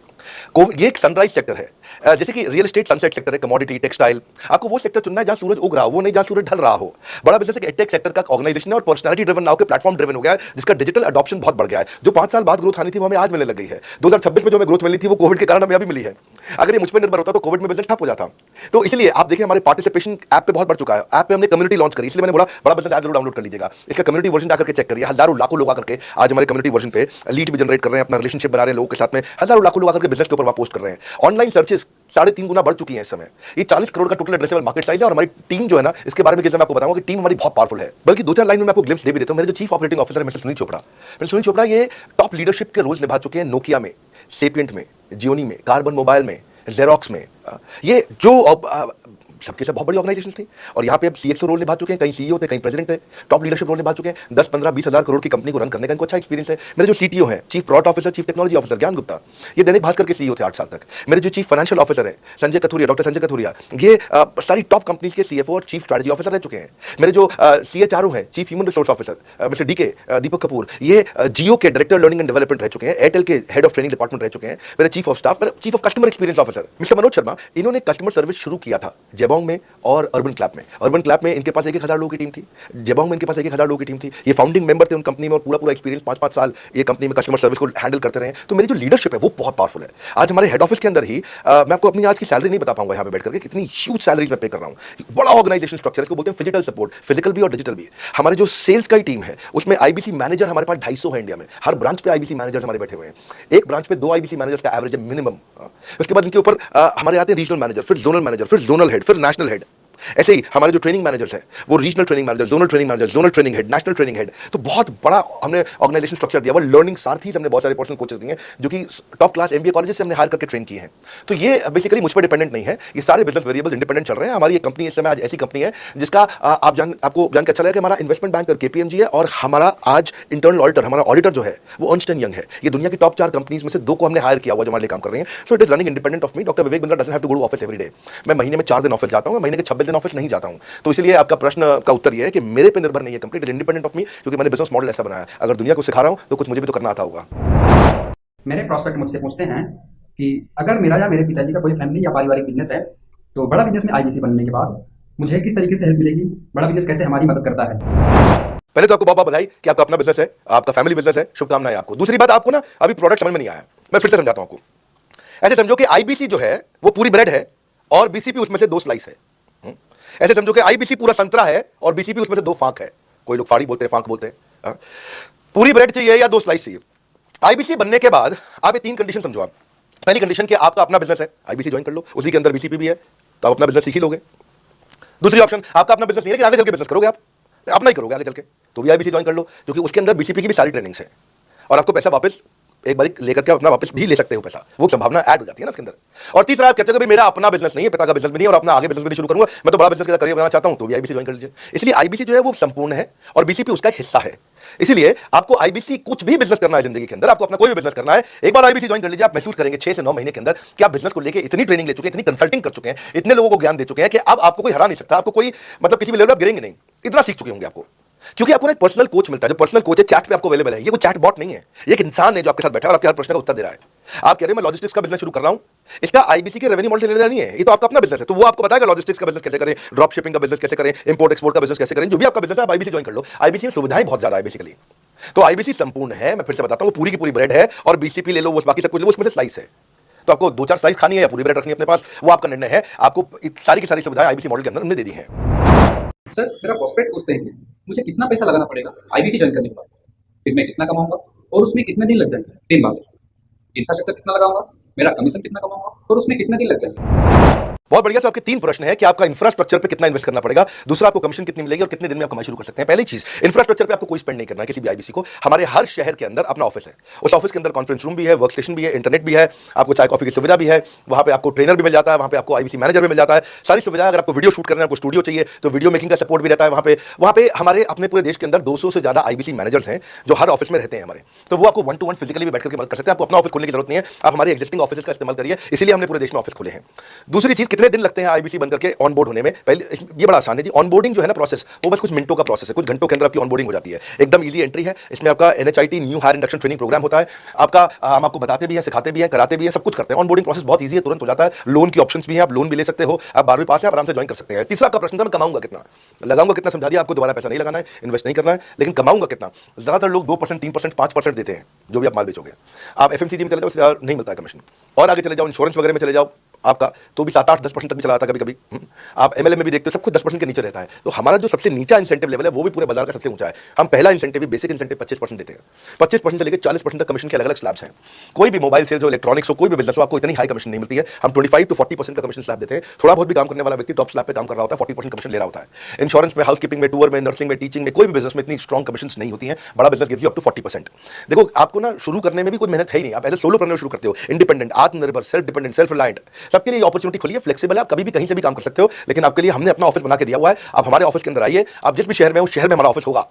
कोविड ये एक सनराइज सेक्टर है, जैसे कि रियल एस्टेट सनसेट सेक्टर है, कमोडिटी टेक्सटाइल। आपको वो सेक्टर चुनना है जहां सूरज उग रहा हो, वो नहीं जहां सूरज ढल रहा हो। बड़ा बिजनेस एक एडटेक सेक्टर का ऑर्गेनाइजेशन है और पर्सनालिटी ड्रिवन नाउ के प्लेटफॉर्म ड्रिवन हो गया है, जिसका डिजिटल अडॉप्शन बहुत बढ़ गया है। जो 5 साल बाद ग्रोथ आनी थी वो हमें आज मिलने लग गई है। 2026 में जो हमें ग्रोथ मिली थी वो कोविड के कारण हमें अभी मिली है। अगर ये मुझ पर निर्भर होता तो कोविड में बिजनेस ठप हो जाता। तो इसलिए आप देखिए हमारे पार्टिसिपेशन ऐप पे बहुत बढ़ चुका है। ऐप पे हमने कम्युनिटी लॉन्च करी, इसलिए मैंने बोला बड़ा बिजनेस ऐप जरूर डाउनलोड कर लीजिएगा। इसका कम्युनिटी वर्जन जाकर के चेक करिए। हजारों लाखों लोग आकर के आज हमारे कम्युनिटी वर्जन पे लीड भी जनरेट कर रहे हैं, अपना रिलेशनशिप बना रहे हैं लोगों के साथ में। हजारों लाखों लोग आकर के बिजनेस के ऊपर वहां पोस्ट कर रहे हैं। ऑनलाइन सर्चेस 3.5 गुना बढ़ चुकी है इस समय। ये 40 करोड़ का टोटल एड्रेसेबल मार्केट साइज है और हमारी टीम जो है ना, इसके बारे में मैं आपको बताऊंगा कि टीम हमारी बहुत पावरफुल है। बल्कि 2-4 लाइन में मैं आपको ग्लिम्स दे भी देता हूं। मेरे जो चीफ ऑपरेटिंग ऑफिसर है मिस्टर सुनील चोपड़ा, ये टॉप लीडरशिप के रोल्स निभा चुके हैं नोकिया में, सेपिएंट में, जियोनी में, कार्बन मोबाइल में, जेरोक्स में। ये जो सबके सब बहुत बड़ी ऑर्गेनाइजेशंस थी और यहाँ पे अब सीएक्सओ रोल निभा चुके हैं, कहीं सीईओ थे, कहीं प्रेसिडेंट थे, टॉप लीडरशिप रोल निभा चुके हैं। 10, 15, 20 हजार करोड़ की कंपनी को रन करने का इनको अच्छा एक्सपीरियंस है। मेरे जो सीटीओ हैं, chief product officer, chief technology officer ज्ञान गुप्ता, ये दैनिक भास्कर के सीईओ थे 8 साल तक। मेरे जो चीफ फाइनेंशियल ऑफिसर है संजय कथुरिया, डॉक्टर संजय कथुरिया, ये सारी टॉप कंपनीज के सीएफओ और चीफ स्ट्रेटजी ऑफिसर रह चुके हैं। मेरे जो सीएचआरओ हैं, chief human resource officer mister DK Deepak Kapoor, ये जियो के डायरेक्टर लर्निंग एंड डेवलपमेंट रह चुके हैं, एयरटेल के हेड ऑफ ट्रेनिंग डिपार्टमेंट रह चुके हैं। मेरे chief of staff, chief of customer experience officer mister Manoj Sharma, इन्होंने कस्टमर सर्विस शुरू किया था जेबोंग में और अर्बन क्लैप में। अर्बन क्लैप में इनके पास 1,000 लोगों की टीम थी, जेबोंग में इनके पास 1,000 लोगों की टीम थी। ये फाउंडिंग मेंबर थे उन कंपनी में और पूरा एक्सपीरियंस 5-5 साल ये कंपनी में कस्टमर सर्विस को हैंडल करते रहे। तो मेरी जो लीडरशिप है वो बहुत पावरफुल है। आज हमारे हेड ऑफिस के अंदर ही मैं आपको अपनी आज की सैलरी नहीं बता पाऊंगा यहाँ पे बैठ करके, कितनी ह्यूज सैलरीज मैं पे कर रहा हूँ। बड़ा ऑर्गेनाइजेशन स्ट्रक्चर, इसको बोलते हैं फिजिकल सपोर्ट, फिजिकल भी और डिजिटल भी। हमारे जो सेल्स का टीम है उसमें आईबीसी मैनेजर हमारे पास 250 है इंडिया में। हर ब्रांच पे आईबीसी मैनेजर्स हमारे बैठे हुए हैं। एक ब्रांच पे 2 आईबीसी मैनेजर्स का एवरेज है मिनिमम। उसके बाद इनके ऊपर हमारे आते हैं रीजनल मैनेजर, फिर जोनल मैनेजर, फिर जोनल हेड, फिर नेशनल हेड। ऐसे ही हमारे जो ट्रेनिंग मैनेजर्स हैं वो regional training manager, zonal training manager, zonal training head, national training head. तो बहुत बड़ा हमने ऑर्गेनाइजेशन स्ट्रक्चर दिया। वो लर्निंग सारथीज हमने बहुत सारे पर्सनल कोचेस दिए हैं जो कि टॉप क्लास एमबीए कॉलेज से हमने हायर करके ट्रेन किए हैं। तो ये बेसिकली मुझ पर डिपेंडेंट नहीं है, ये सारे बिजनेस वेरिएबल्स इंडिपेंडेंट चल रहे हैं। हमारी ये कंपनी इस समय आज ऐसी कंपनी है जिसका आपको जान के अच्छा लगा कि हमारा इन्वेस्टमेंट बैंक केपीएमजी है और हमारा आज इंटरनल ऑडिटर, हमारा ऑडिटर जो है वो अर्नस्ट एंड यंग है। ये दुनिया की टॉप 4 कंपनीज में से 2 को हमने हायर किया हुआ जो हमारे लिए काम कर रही हैं। So it is running independent of me. Doctor Vivek Bindra doesn't have to go to office every day. मैं महीने में 4 दिन ऑफिस जाता हूं, मैं महीने के 26 दिन ऑफिस नहीं जाता हूं। तो इसलिए आपका प्रश्न का उत्तर यह है कि मेरे पे निर्भर नहीं है, कंप्लीट इंडिपेंडेंट ऑफ मी, क्योंकि मैंने बिजनेस मॉडल ऐसा बनाया है। अगर दुनिया को सिखा रहा हूं तो कुछ मुझे भी तो करना आता होगा। मेरे प्रॉस्पेक्ट मुझसे पूछते हैं कि अगर मेरा या मेरे पिताजी का कोई फैमिली या पारिवारिक बिजनेस है तो बड़ा बिजनेस में आईबीसी बनने के बाद मुझे किस तरीके से हेल्प मिलेगी, बड़ा बिजनेस कैसे हमारी मदद करता है। पहले तो आपको बहुत बधाई कि आपका अपना बिजनेस है, आपका फैमिली बिजनेस है, शुभकामनाएं आपको। दूसरी बात, आपको ना अभी प्रोडक्ट समझ में नहीं आया, मैं फिर से समझाता हूं आपको। ऐसे समझो कि आईबीसी जो है वो पूरी ब्रेड है और बीसीपी उसमें से 2 स्लाइस है। ऐसे समझो कि आईबीसी पूरा संतरा है और बीसीपी उसमें से 2 फांक है। कोई लोग फाड़ी बोलते हैं, फांक बोलते हैं। पूरी ब्रेड चाहिए या 2 स्लाइस चाहिए। आईबीसी बनने के बाद आप ये 3 कंडीशन समझो। आप पहली कंडीशन कि आपका अपना बिजनेस है, आईबीसी ज्वाइन कर लो, उसी के अंदर बीसीपी भी है, तो आप अपना बिजनेस सीख ही लोगे। दूसरी ऑप्शन, आपका अपना बिजनेस नहीं है लेकिन आगे चल के बिजनेस करोगे, आप अपना ही करोगे आगे चल के, तो भी आईबीसी ज्वाइन कर लो, क्योंकि उसके अंदर बीसीपी की भी सारी ट्रेनिंग्स है और आपको पैसा वापस एक बार लेकर के अपना वापस भी ले सकते हो पैसा, वो संभावना ऐड हो जाती है ना उसके अंदर। और तीसरा, आप कहते हो कि मेरा अपना बिजनेस नहीं है, पिता का बिजनेस भी नहीं है और अपना आगे बिजनेस भी नहीं शुरू करूंगा, मैं तो बड़ा बिजनेस का करियर बनाना चाहता हूं, तो भी आईबीसी ज्वाइन कर लीजिए। इसलिए आईबीसी जो है वो संपूर्ण है और बीसीपी उसका एक हिस्सा है। इसलिए आपको आईबीसी कुछ भी बिजनेस करना है जिंदगी के अंदर, आपको अपना कोई भी बिजनेस करना है, एक बार आईबीसी ज्वाइन कर लीजिए, आप महसूस करेंगे 6 से 9 महीने के अंदर कि आप बिजनेस को लेकर इतनी ट्रेनिंग ले चुके हैं, इतनी कंसल्टिंग कर चुके हैं, इतने लोगों को ज्ञान दे चुके हैं कि अब आपको कोई हरा नहीं सकता, आपको कोई मतलब किसी भी लेवल आप गिरेंगे नहीं, इतना सीख चुके होंगे आपको। क्योंकि आपको ना एक पर्सनल कोच मिलता है, जो पर्सनल कोच है चैट पे आपको अवेलेबल है। ये कोई चैट बॉट नहीं है, ये एक इंसान है जो आपके साथ बैठा है और आपके हर प्रश्न का उत्तर दे रहा है। आप कह रहे हो मैं लॉजिस्टिक्स का बिजनेस शुरू कर रहा हूं, इसका आईबीसी के रेवेन्यू मॉडल से लेना नहीं है, ये तो आपका अपना बिजनेस है, तो वो आपको बताएगा लॉजिस्टिक्स का बिजनेस कैसे करें, ड्रॉप शिपिंग का बिजनेस कैसे करें, इंपोर्ट एक्सपोर्ट का बिजनेस कैसे करें, जो भी आपका बिजनेस है आप आईबीसी ज्वाइन कर लो। आईबीसी में सुविधाएं बहुत ज्यादा है बेसिकली, तो आईबीसी संपूर्ण है। मैं फिर से बताता हूं, वो पूरी की पूरी ब्रेड है और बीसीपी ले लो, वो बाकी सब कुछ लो, उसमें से स्लाइस है। तो आपको 2-4 स्लाइस खानी है या पूरी ब्रेड रखनी है अपने पास, वो आपका निर्णय है। आपको सारी की सारी सुविधाएं आईबीसी मॉडल के अंदर हमने दे दी हैं। सर, मेरा प्रॉस्पेक्ट पूछते हैं कि मुझे कितना पैसा लगाना पड़ेगा आईबीसी ज्वाइन करने के बाद, फिर मैं कितना कमाऊंगा और उसमें कितने दिन लग जाएंगे। 3 बातें, इंफ्रास्ट्रक्चर कितना लगाऊंगा, मेरा कमीशन कितना कमाऊंगा और उसमें कितने दिन लग जाएंगे। बहुत बढ़िया। तो आपके तीन प्रश्न है कि आपका इंफ्रास्ट्रक्चर पे कितना इन्वेस्ट करना पड़ेगा, दूसरा आपको कमीशन कितनी मिलेगी और कितने दिन में आप कमाई शुरू कर सकते हैं। पहली चीज, इंफ्रास्ट्रक्चर पे आपको कोई स्पेंड नहीं करना है किसी भी आईबीसी को। हमारे हर शहर के अंदर अपना ऑफिस है, उस ऑफिस के अंदर कॉन्फ्रेंस रूम भी है, वर्क स्टेशन भी है, इंटरनेट भी है, आपको चाय कॉफी की सुविधा भी है, वहां पे आपको ट्रेनर भी मिल जाता है, वहां पे आपको आईबीसी मैनेजर भी मिल जाता है, सारी सुविधा। अगर आपको वीडियो शूट करना है, आपको स्टूडियो चाहिए तो वीडियो मेकिंग का सपोर्ट भी रहता है वहां पे हमारे अपने पूरे देश के अंदर 200 से ज्यादा आईबीसी मैनेजर्स हैं जो हर ऑफिस में रहते हैं हमारे, तो वो आपको 1-to-1 फिजिकली भी बैठ करके मदद कर सकते हैं। आपको अपना ऑफिस खोलने की जरूरत नहीं है, आप हमारे एग्जिस्टिंग ऑफिस का इस्तेमाल करिए, इसीलिए हमने पूरे देश में ऑफिस खोले हैं। दूसरी चीज, कितने दिन लगते हैं आईबीसी बनकर के ऑनबोर्ड होने में। पहले ये बड़ा आसान है जी, ऑनबोर्डिंग जो है ना प्रोसेस, वो बस कुछ मिनटों का प्रोसेस है, कुछ घंटों के अंदर आपकी ऑनबोर्डिंग हो जाती है, एकदम इजी एंट्री है। इसमें आपका NHIT new hire induction training program होता है आपका, हम आपको बताते भी हैं, सिखाते भी हैं, कराते भी हैं, सब कुछ करते हैं। ऑनबोर्डिंग प्रोसेस बहुत इजी है, तुरंत हो जाता है। लोन की ऑप्शंस भी हैं, आप लोन भी ले सकते हो, आप 12वीं पास हैं, आप आराम से ज्वाइन कर सकते हैं। तीसरा आपका प्रश्न था, मैं कमाऊंगा कितना, लगाऊंगा कितना, समझा दिया आपको। दोबारा पैसा नहीं लगाना है, इन्वेस्ट नहीं करना है, लेकिन कमाऊंगा कितना। ज्यादातर लोग 2%, 3%, 5% देते हैं जो भी आप माल बेचोगे। आप एफएमसीजी में चले जाओ, उससे नहीं मिलता है कमीशन, और आगे चले जाओ इंश्योरेंस वगैरह में चले जाओ आपका, तो भी 7-8-10% तक भी चला जाता है कभी कभी। आप एमएलए में भी देखते हो, सब कुछ 10% के नीचे रहता है। तो हमारा जो सबसे नीचा इंसेंटिव लेवल है वो भी पूरे बाजार का सबसे ऊंचा है। हम पहला इंसेंटिव, बेसिक इंसेंटिव 25% देते हैं। 25% से लेकर 40% तक कमीशन के अलग अलग स्लैब्स हैं। कोई भी मोबाइल सेल्स हो, इलेक्ट्रॉनिक्स हो, कोई भी बिजनेस हो, आपको इतनी हाई कमीशन नहीं मिलती है। हम 25 to 40% का कमीशन स्लैब देते हैं। थोड़ा बहुत भी काम करने वाला व्यक्ति टॉप स्लैब पे काम कर रहा होता है, 40% कमीशन ले रहा होता है। इंश्योरेंस में, हाउसकीपिंग में, टूर में, नर्सिंग में, टीचिंग में, कोई भी बिजनेस में इतनी स्ट्रॉन्ग कमीशन नहीं होती है। बड़ा business gives you up to 40%। देखो, आपको ना शुरू करने में भी कोई मेहनत है ही नहीं, आप एज ए सोलोप्रेन्योर शुरू करते हो, इंडिपेंडेंट, आत्मनिर्भर, सेल्फ डिपेंडेंट, सेल्फ रिलायंट, सबके लिए अपॉर्चुनिटी खुली है, फ्लेक्सिबल है, आप कभी भी कहीं से भी काम कर सकते हो। लेकिन आपके लिए हमने अपना ऑफिस बना के दिया हुआ है। आप हमारे ऑफिस के अंदर आइए, आप जिस भी शहर में हो, उस शहर में हमारा ऑफिस होगा।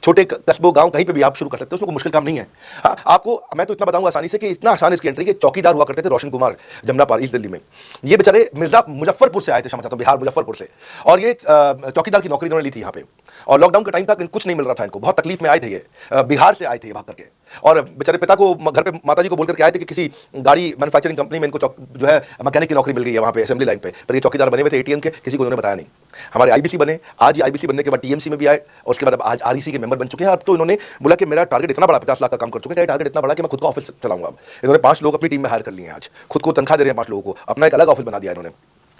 छोटे कस्बों, गांव, कहीं पे भी आप शुरू कर सकते हो, उसमें कोई मुश्किल काम नहीं है। हाँ, आपको मैं तो इतना बताऊंगा आसानी से कि इतना आसान इसकी एंट्री कि चौकीदार हुआ करते थे रोशन कुमार जमुना पार, ईस्ट दिल्ली में। ये बेचारे मुजफ्फरपुर से आए थे, समझता हूं, बिहार मुजफ्फरपुर से, और ये चौकीदार की नौकरी इन्होंने ली थी यहाँ पे। और लॉकडाउन के टाइम तक कुछ नहीं मिल रहा था इनको, बहुत तकलीफ में आए थे ये, बिहार से आए थे ये भाग करके। और बेचारे पिता को घर पे, माता जी को बोल करके आए थे कि किसी गाड़ी मैन्युफैक्चरिंग कंपनी में इनको जो है मैकेनिक की नौकरी मिल गई है वहाँ पे असेंबली लाइन पे, पर ये चौकीदार बने हुए थे एटीएम के, किसी को उन्होंने बताया नहीं। हमारे आईबीसी बने, आज ये आईबीसी बनने के बाद टीएमसी में भी आए, और उसके बाद आज आरईसी के मेंबर बन चुके हैं। अब तो इन्होंने बोला कि मेरा टारगेट इतना बड़ा, 50 लाख का काम कर चुके हैं, टारगेट इतना बड़ा कि मैं खुद का ऑफिस चलाऊंगा। अब इन्होंने 5 लोग अपनी टीम में हायर कर लिए हैं, आज खुद को तनख्वाह दे रहे हैं 5 लोगों को, अपना एक अलग ऑफिस बना दिया इन्होंने।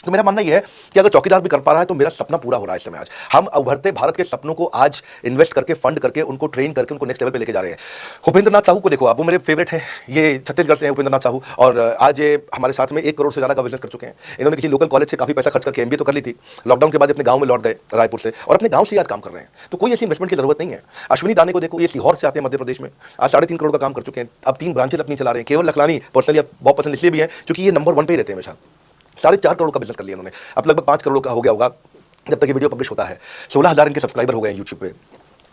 तो मेरा मानना यह है कि अगर चौकीदार भी कर पा रहा है तो मेरा सपना पूरा हो रहा है इस समय। आज हम उभरते भारत के सपनों को आज इन्वेस्ट करके, फंड करके, उन्नको ट्रेन करके, उनको नेक्स्ट लेवल पे लेके जा रहे हैं। उपेंद्र नाथ साहू को देखो आप, वो मेरे फेवरेट हैं, ये छत्तीसगढ़ से हैं उपेंद्र नाथ साहू, और आज ये हमारे साथ में 1 करोड़ से ज़्यादा का बिजनेस कर चुके हैं। इन्होंने किसी लोकल कॉलेज से काफ़ी पैसा खर्च करके एमबीए तो कर ली थी, लॉकडाउन के बाद अपने गाँव में लौट गए रायपुर से, और अपने गाँव से आज काम कर रहे हैं। तो कोई ऐसी इन्वेस्टमेंट की जरूरत नहीं है। अश्विनी दाने को देखो, ये सीहोर से आते हैं मध्य प्रदेश में, आज 3.5 करोड़ का काम कर चुके हैं। अब 3 ब्रांचेस अपनी चला रहे हैं। केवल लखलानी पर्सनली बहुत पसंद इसलिए भी है क्योंकि ये नंबर 1 पे ही रहते हैं हमेशा। 4.5 करोड़ का बिजनेस कर लिया उन्होंने, अब लगभग 5 करोड़ का हो गया होगा जब तक ये वीडियो पब्लिश होता है। 16,000 इनके सब्सक्राइबर हो गए हैं यूट्यूब पे।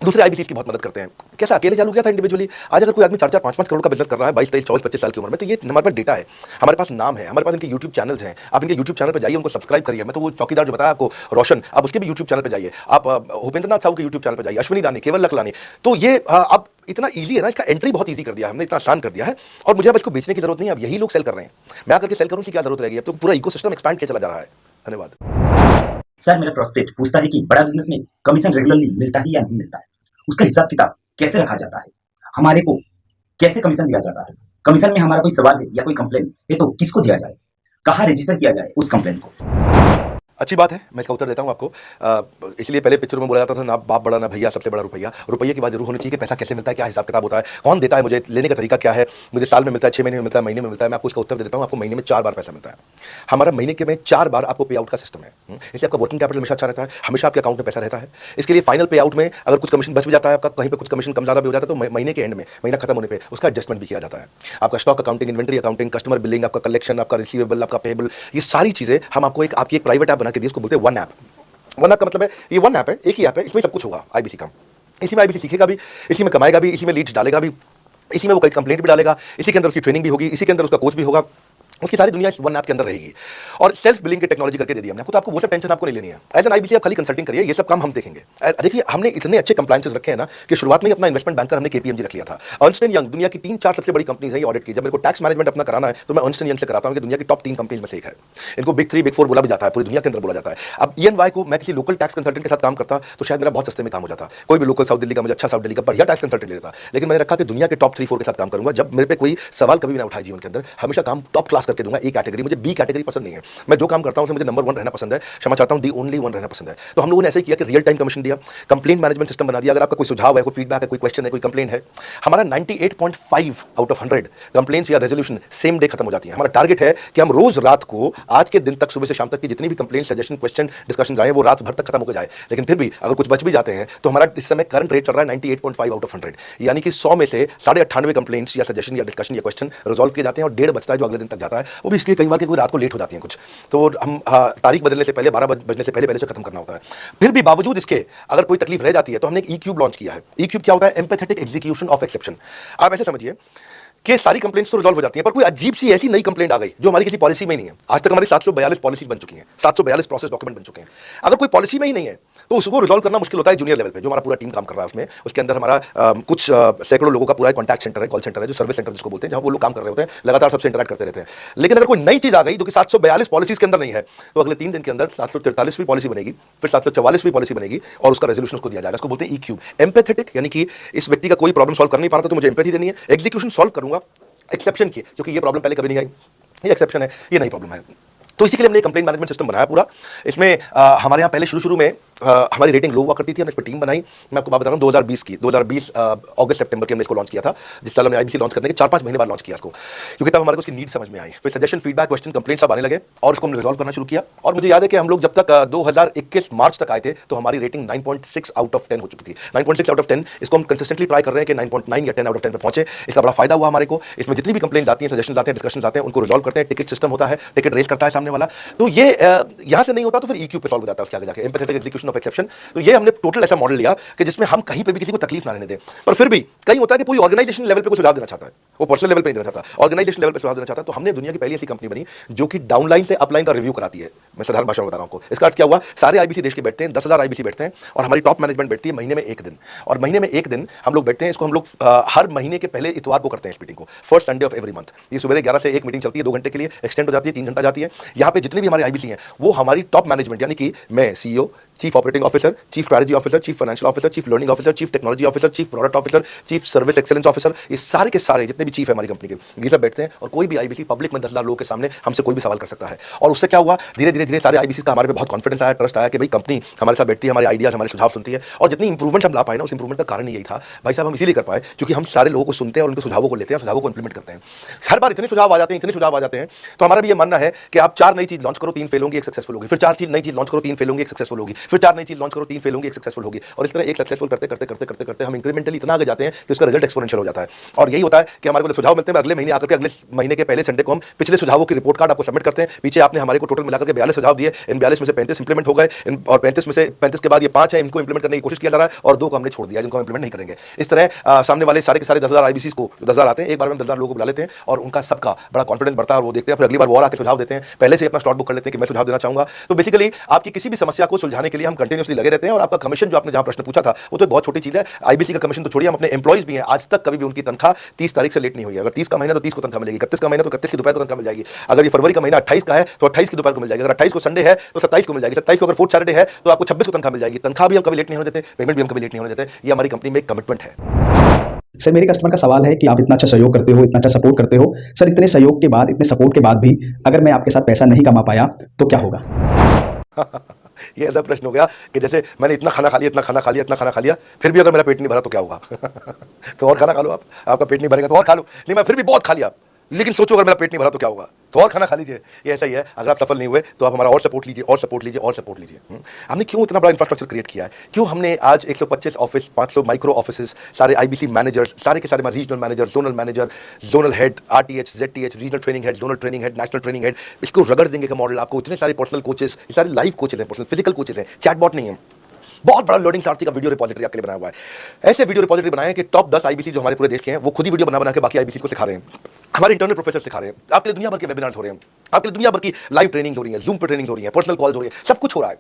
दूसरे आईबीसी की बहुत मदद करते हैं। कैसा अकेले चालू किया था इंडिविजुअली, आज अगर कोई आदमी 4-4, 5-5 करोड़ का बिजनेस कर रहा है 22, 23, 24, 25 साल की उम्र में, तो ये हमारे पास डेटा है, हमारे पास नाम है, हमारे पास इनके यूट्यूब चैनल्स हैं। आप इनके यूट्यूब चैनल पर जाइए, उनको सब्सक्राइब करिए। मैं तो वो चौकीदार जो बताया आपको रोशन, आप उसके भी यूट्यूब चैनल पर जाइए, आप उपेंद्र नाथ साहू के यूट्यूब चैनल पर जाइए, अश्विनी दानी, केवल लखलानी। तो ये अब इतना ईजी है ना, इसका एंट्री बहुत ईजी कर दिया हमने, इतना आसान कर दिया है, और मुझे अब इसको बेचने की जरूरत नहीं है। अब यही लोग सेल कर रहे हैं, मैं आकर के सेल करूँ, क्या जरूरत रहेगी। अब तो पूरा इकोसिस्टम एक्सपैंड किया चला जा रहा है। धन्यवाद। सर, मेरा प्रोस्पेक्ट पूछता है कि बड़ा बिजनेस में कमीशन रेगुलरली मिलता है या नहीं मिलता है, उसका हिसाब किताब कैसे रखा जाता है, हमारे को कैसे कमीशन दिया जाता है, कमीशन में हमारा कोई सवाल है या कोई कंप्लेन है तो किसको दिया जाए, कहाँ रजिस्टर किया जाए उस कंप्लेन को। अच्छी बात है, मैं इसका उत्तर देता हूं आपको। इसलिए पहले पिक्चर में बोला जाता था ना बाप बड़ा ना भैया, सबसे बड़ा रुपया। रुपये की बात जरूर होनी चाहिए कि पैसा कैसे मिलता है, क्या हिसाब किताब होता है, कौन देता है, मुझे लेने का तरीका क्या है, मुझे साल में मिलता है, 6 महीने में मिलता है, महीने में मिलता है। मैं आपको इसका उत्तर दे देता हूं। आपको महीने में 4 बार पैसा मिलता है। हमारा महीने के में 4 बार आपको पे आउट का सिस्टम है, इसलिए आपका वर्किंग कैपिटल हमेशा अच्छा रहता है, हमेशा आपके अकाउंट में पैसा रहता है। इसके लिए फाइनल पे आउट में अगर कुछ कमीशन बच भी जाता है आपका, कहीं पर कुछ कमीशन कम ज़्यादा भी हो जाता है, तो महीने के एंड में, महीना खत्म होने पर उसका एडजस्टमेंट भी किया जाता है। आपका stock accounting, inventory accounting, customer billing, आपका कलेक्शन, आपका रिसीवेबल, आपका पेबल, ये सारी चीज़ें हम आपको आपकी एक प्राइवेट ऐप बना के दी, उसको बोलते हैं वन ऐप। वन ऐप का मतलब है ये वन ऐप है, एक ही ऐप है, इसमें सब कुछ होगा आईबीसी का। इसी में आईबीसी सीखेगा भी, इसी में कमाएगा भी, इसी में लीड्स डालेगा भी, इसी में वो कई कंप्लेंट भी डालेगा, इसी के अंदर उसकी ट्रेनिंग भी होगी, इसी के अंदर उसका कोच भी होगा, उसकी सारी दुनिया इस वन ऐप के अंदर रहेगी। और सेल्फ बिलिंग की टेक्नोलॉजी करके दे दी हमने आपको, तो आपको वो सब टेंशन आपको नहीं लेनी है। एज एन आईबीसी आप खाली कंसल्टिंग करिए, ये सब काम हम देखेंगे। देखिए हमने इतने अच्छे कंप्लायंसेस रखे हैं ना कि शुरुआत में ही अपना इन्वेस्टमेंट बैंकर हमने केपीएमजी रख लिया था। अर्नस्ट एंड यंग दुनिया की 3-4 सबसे बड़ी कंपनीज है ऑडिट की। जब मेरे को टैक्स मैनेजमेंट अपना कराना है तो मैं अर्नस्ट एंड यंग से कराता हूं कि दुनिया की टॉप 3 कंपनीज में से एक है। इनको बिग 3, बिग 4 बोला भी जाता है, पूरी दुनिया के अंदर बोला जाता है। अब EY को मैं किसी लोकल टैक्स कंसल्टेंट के साथ काम करता तो शायद मेरा बहुत सस्ते में काम हो जाता। कोई भी लोकल साउथ दिल्ली का मुझे अच्छा साउथ दिल्ली का बढ़िया टैक्स कंसल्टेंट ले लेता, लेकिन मैंने रखा कि दुनिया के टॉप 3-4 के साथ काम करूंगा। जब मेरे पे कोई सवाल कभी भी ना उठाए जीवन के अंदर, हमेशा काम टॉप क्लास करके दूंगा ए कैटेगरी, मुझे बी कैटेगरी पसंद नहीं है। मैं जो काम करता हूं उसमें मुझे नंबर 1 रहना पसंद है, क्षमा चाहता हूं, दी ओनली 1 रहना पसंद है। तो हम लोगों ने ऐसे ही किया कि रियल टाइम कमीशन दिया, कंप्लेंट मैनेजमेंट सिस्टम बना दिया। अगर आपका कोई सुझाव है, कोई फीडबैक है, कोई क्वेश्चन है, कोई कंप्लेंट है, हमारा 98.5 आउट ऑफ 100 कंप्लेंट्स या रेजोल्यूशन सेम डे खत्म हो जाती है। हमारा टारगेट है कि हम रोज रात को आज के दिन तक, सुबह से शाम तक की जितनी भी कंप्लेंट, सजेशन, क्वेश्चन, डिस्कशन आए वो रात भर तक खत्म होकर जाए। लेकिन फिर भी अगर कुछ बच भी जाते हैं तो हमारा इस समय करंट रेट चल रहा है 98.5 आउट ऑफ 100, यानी कि 100 में से 98.5 कंप्लेंट्स या सजेशन या डिस्कशन या क्वेश्चन रिजॉल्व किए जाते हैं और 1.5 बचता है जो अगले दिन तक जाता है। वो भी इसलिए कई बार कि कोई रात को लेट हो जाती है कुछ, तो हम तारीख बदलने से पहले 12 बजने से पहले से खत्म करना होता है। फिर भी बावजूद इसके अगर कोई तकलीफ रह जाती है तो हमने एक ई क्यूब लॉन्च किया है। ई क्यूब क्या होता है? Empathetic execution of exception. आप ऐसे समझिए कि सारी कंप्लेंट्स तो रिजॉल्व हो जाती हैं, पर कोई अजीब सी ऐसी नई कंप्लेंट आ गई जो हमारी किसी पॉलिसी में ही नहीं है। आज तक हमारी 742 पॉलिसीज बन चुकी हैं, 742 प्रोसेस डॉक्यूमेंट बन चुके हैं। अगर कोई पॉलिसी में ही नहीं है तो उसको रिजॉल्व करना मुश्किल होता है जूनियर लेवल पे, जो हमारा पूरा टीम काम कर रहा है उसमें। उसके अंदर हमारा कुछ सैकड़ों लोगों का पूरा कॉन्टैक्ट सेंटर है, कॉल सेंटर है, जो सर्विस सेंटर जिसको बोलते हैं, जहां वो लोग काम कर रहे होते हैं, लगातार सबसे इंटरेक्ट करते रहते हैं। लेकिन अगर कोई नई चीज आ गई जो कि 742 पॉलिसीज के अंदर नहीं है, तो अगले 3 दिन के अंदर 743वीं पॉलिसी बनेगी, फिर 744वीं पॉलिसी बनेगी और उसका रेजोल्यूशन उसको दिया जाएगा। उसको बोलते हैं ई क्यूब। एम्पैथेटिक यानी कि इस व्यक्ति का कोई प्रॉब्लम सॉल्व कर नहीं पा रहा था तो मुझे एम्पैथी देनी है, एग्जीक्यूशन सॉल्व करूंगा एक्सेप्शन की, क्योंकि ये प्रॉब्लम पहले कभी नहीं आई, ये एक्सेप्शन है, ये नई प्रॉब्लम है। तो इसी के लिए हमने कंप्लेंट मैनेजमेंट सिस्टम बनाया पूरा। इसमें हमारे यहाँ पहले शुरू में हमारी रेटिंग लो हुआ करती थी, हमने इस पर टीम बनाई। मैं आपको बात बता रहा हूँ 2020 अगस्त सितंबर के हमने इसको लॉन्च किया था, जिस साल हमने आईबीसी लॉन्च करने के 4-5 महीने बाद लॉन्च किया इसको, क्योंकि तब हमारे को उसकी नीड समझ में आई। फिर सजेशन, फीडबैक, क्वेश्चन, कंप्लेंट सब आने लगे और उसको हमने रिजॉल्व करना शुरू किया। और मुझे याद है कि हम लोग जब तक 2021 मार्च तक आए थे तो हमारी रेटिंग 9.6 आउट ऑफ 10 हो चुकी थी। 9.6 आउट ऑफ 10 इसको हम कंसिस्टेंटली ट्राई कर रहे हैं कि 9.9 या 10 आउट ऑफ 10 पे पहुंचे। इसका बड़ा फायदा हुआ हमारे को। इसमें जितनी भी कंप्लेंट्स आती हैं, सजेशन आते हैं, डिस्कशन आते हैं, उनको रिजॉल्व करते हैं। टिकट सिस्टम होता है, टिकट रेज करता है सामने वाला। तो ये यहाँ से नहीं होता तो फिर ईक्यू पे सॉल्व हो जाता है उसके आगे जाके, एम्पैथेटिक एग्जीक्यूशन ऑफ एक्सेप्शन। तो ये हमने टोटल ऐसा मॉडल लिया कि जिसमें हम कहीं पे भी किसी को तकलीफ ना रहने दें। पर फिर भी कहीं होता है कि कोई ऑर्गेनाइजेशन लेवल पे कोई सुझाव देना चाहता है, वो पर्सनल लेवल पे नहीं देना चाहता, ऑर्गेनाइजेशन लेवल पे सुझाव देना चाहता है। तो हमने दुनिया की पहली ऐसी कंपनी बनी जो कि डाउनलाइन से अपलाइन का रिव्यू कराती है। मैं साधारण भाषा में बता रहा हूँ। इसका अर्थ क्या हुआ? सारे आईबीसी देश के बैठते हैं, 10,000 आईबीसी बैठते हैं और हमारी टॉप मैनेजमेंट बैठती है महीने में 1 दिन। और महीने में 1 दिन हम लोग बैठते हैं। इसको हम लोग हर महीने के पहले इतवार को करते हैं इस मीटिंग को, first Sunday off every month. ये सुबह 11 से एक मीटिंग चलती है, 2 घंटे के लिए एक्सटेंड हो जाती है, 3 घंटा जाती है। यहाँ पे जितने भी हमारे आईबीसी हैं वो हमारी टॉप मैनेजमेंट, यानी कि मैं CEO, chief operating officer, chief strategy officer, chief financial officer, chief learning officer, chief technology officer, chief product officer, chief service excellence officer, ये सारे के सारे जितने भी चीफ है हमारी कंपनी के, ये सब बैठते हैं। और कोई भी आईबीसी पब्लिक में 10,000 लोगों के सामने हमसे कोई भी सवाल कर सकता है। और उससे क्या हुआ? धीरे धीरे सारे आईबीसी का हमारे पे बहुत कॉन्फिडेंस आया, ट्रस्ट आया कि भाई कंपनी हमारे साथ बैठती है, हमारे आइडियाज, हमारे सुझाव सुनती है। और जितनी इंप्रूवमेंट हम ला पाए ना, उस इंप्रूवमेंट का कारण यही था भाई साहब, हम इसीलिए कर पाए क्योंकि हम सारे लोगों को सुनते हैं और उनके सुझावों को लेते हैं, सुझावों को इंप्लीमेंट करते हैं। हर बार इतने सुझाव आ जाते हैं, इतने सुझाव आ जाते हैं, तो हमारा भी ये मानना है कि आप 4 नई चीज लॉन्च करो, 3 फेल होंगी, 1 सक्सेसफुल होगी, फिर 4 नई चीज लॉन्च करो, 3 फेल होंगी, 1 सक्सेसफुल होगी, फिर 4 नई चीज लॉन्च करो, 3 फेल होंगी, 1 सक्सेसफुल होगी। और इस तरह एक सक्सेसफुल करते करते करते करते करते हम इंक्रीमेंटली इतना आगे जाते हैं कि उसका रिजल्ट एक्सपोनेंशियल हो जाता है। और यही होता है कि हमारे को सुझाव मिलते हैं, अगले महीने आकर के, अगले महीने के पहले संडे को हम पिछले सुझावों की रिपोर्ट कार्ड आपको सबमिट करते हैं। पीछे आपने हमारे को टोटल मिलाकर के 42 सुझाव दिए, इन 42 में से 35 इंप्लीमेंट हो गए, और 35 में से 35 के बाद ये 5 है, इनको इंप्लीमेंट करने की कोशिश किया जा रहा है, और 2 को हमने छोड़ दिया जिनको हम इंप्लीमेंट नहीं करेंगे। इस तरह सामने वाले सारे के सारे 10,000 आईबीसी को 10,000 आते हैं, एक बार में 10,000 लोगों को बुला लेते हैं और उनका सबका बड़ा कॉन्फिडेंस बढ़ता है और वो देखते हैं, फिर अगली बार वो और आके सुझाव देते हैं, पहले से अपना स्लॉट बुक कर लेते हैं कि मैं सुझाव देना चाहूंगा। तो बेसिकली आपकी किसी भी समस्या को सुलझाने के लिए हम कंटिन्यूअसली लगे रहते हैं। और आपका कमीशन जो आपने जहां प्रश्न पूछा था वो तो बहुत छोटी चीज है। आईबीसी का कमीशन तो छोड़िए, हम अपने एम्प्लॉइज भी हैं, आज तक कभी भी उनकी तनख्वाह 30 तारीख से लेट नहीं हुई है। अगर 30 का महीना तो 30 को तनख्वाह मिलेगी, 31 का महीना तो 31 की दोपहर को तनख्वाह मिल जाएगी। अगर ये फरवरी का महीना 28 का है तो 28 की दोपहर को मिल जाएगी। अगर 28 को संडे है तो 27 को मिल जाएगी। 27 को अगर फोर्थ सैटरडे है तो आपको 26 को तनख्वाह मिल जाएगी। तनख्वाह भी हम कभी लेट नहीं होने देते, पेमेंट भी हम कभी लेट नहीं होने देते। ये हमारी कंपनी में एक कमिटमेंट है। सर, मेरे कस्टमर का सवाल है कि आप इतना अच्छा सहयोग करते हो, इतना अच्छा सपोर्ट करते हो, सर इतने सहयोग के बाद, इतने सपोर्ट के बाद भी अगर मैं आपके साथ पैसा नहीं कमा पाया तो क्या होगा? ये ऐसा प्रश्न हो गया कि जैसे मैंने इतना खाना खा लिया, इतना खाना खा लिया, इतना खाना खा लिया, फिर भी अगर मेरा पेट नहीं भरा तो क्या होगा? तो और खाना खा लो आप, आपका पेट नहीं भरेगा तो और खा लो। नहीं, मैं फिर भी बहुत खा लिया, लेकिन सोचो अगर मेरा पेट नहीं भरा तो क्या होगा? तो और खाना खा लीजिए। ये ऐसा ही है, अगर आप सफल नहीं हुए तो आप हमारा और सपोर्ट लीजिए, और सपोर्ट लीजिए, और सपोर्ट लीजिए। हमने क्यों इतना बड़ा इंफ्रास्ट्रक्चर क्रिएट किया है? क्यों हमने आज 125 ऑफिस, 500 माइक्रो ऑफिस, सारे आईबीसी मैनेजर्स, सारे के सारे regional manager, zonal head, RTH, ZTH, regional training head, zonal training head, national training head, इसको रगड़ देंगे का मॉडल आपको। इतने सारे पर्सनल कोचेस, ये सारे लाइव कोचेस हैं, पर्सनल फिजिकल कोचेस हैं, चैटबॉट नहीं है। बहुत बड़ा लर्निंग सारथी का वीडियो रिपोजिटरी आपके लिए बनाया हुआ है। ऐसे वीडियो रिपोजिटरी बनाए हैं कि टॉप 10 आईबीसी जो हमारे पूरे देश के हैं वो खुद ही वीडियो बना के बाकी आईबीसी को सिखा रहे हैं। हमारे इंटरनल प्रोफेसर सिखा रहे हैं, आपके लिए दुनिया भर के वेबिनार्स हो रहे हैं, आपके लिए दुनिया भर की लाइव ट्रेनिंग्स हो रही हैं, जूम पे ट्रेनिंग्स हो रही हैं, पर्सनल कॉल्स हो रही है, सब कुछ हो रहा है।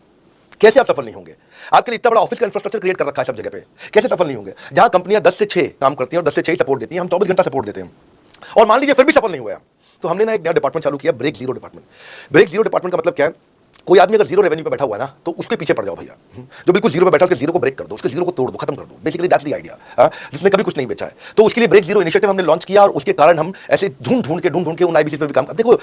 कैसे आप सफल नहीं होंगे? आपके लिए इतना बड़ा ऑफिस का इंफ्रास्ट्रक्चर क्रिएट कर रखा है सब जगह पे, कैसे सफल नहीं होंगे? जहां कंपनियां 10 से 6 काम करती हैं और 10 से 6 सपोर्ट देती हैं, हम 24 घंटा सपोर्ट देते हैं, और मान लीजिए फिर भी सफल नहीं हुए, तो हमने ना एक नया डिपार्टमेंट चालू किया, break zero department. Break zero department का मतलब क्या है कोई आदमी अगर जीरो रेवेन्यू पे बैठा हुआ है ना तो उसके पीछे पड़ जाओ भैया। जो बिल्कुल जीरो पे बैठा है उसके जीरो को ब्रेक कर दो, उसके जीरो को तोड़ दो, खत्म कर दो। Basically that's the idea. जिसने कभी कुछ नहीं बेचा है तो उसके लिए ब्रेक जीरो इनिशिएटिव हमने लॉन्च किया, और उसके कारण हम ऐसे ढूंढ के उन आईबीसी पे भी काम कर। देखो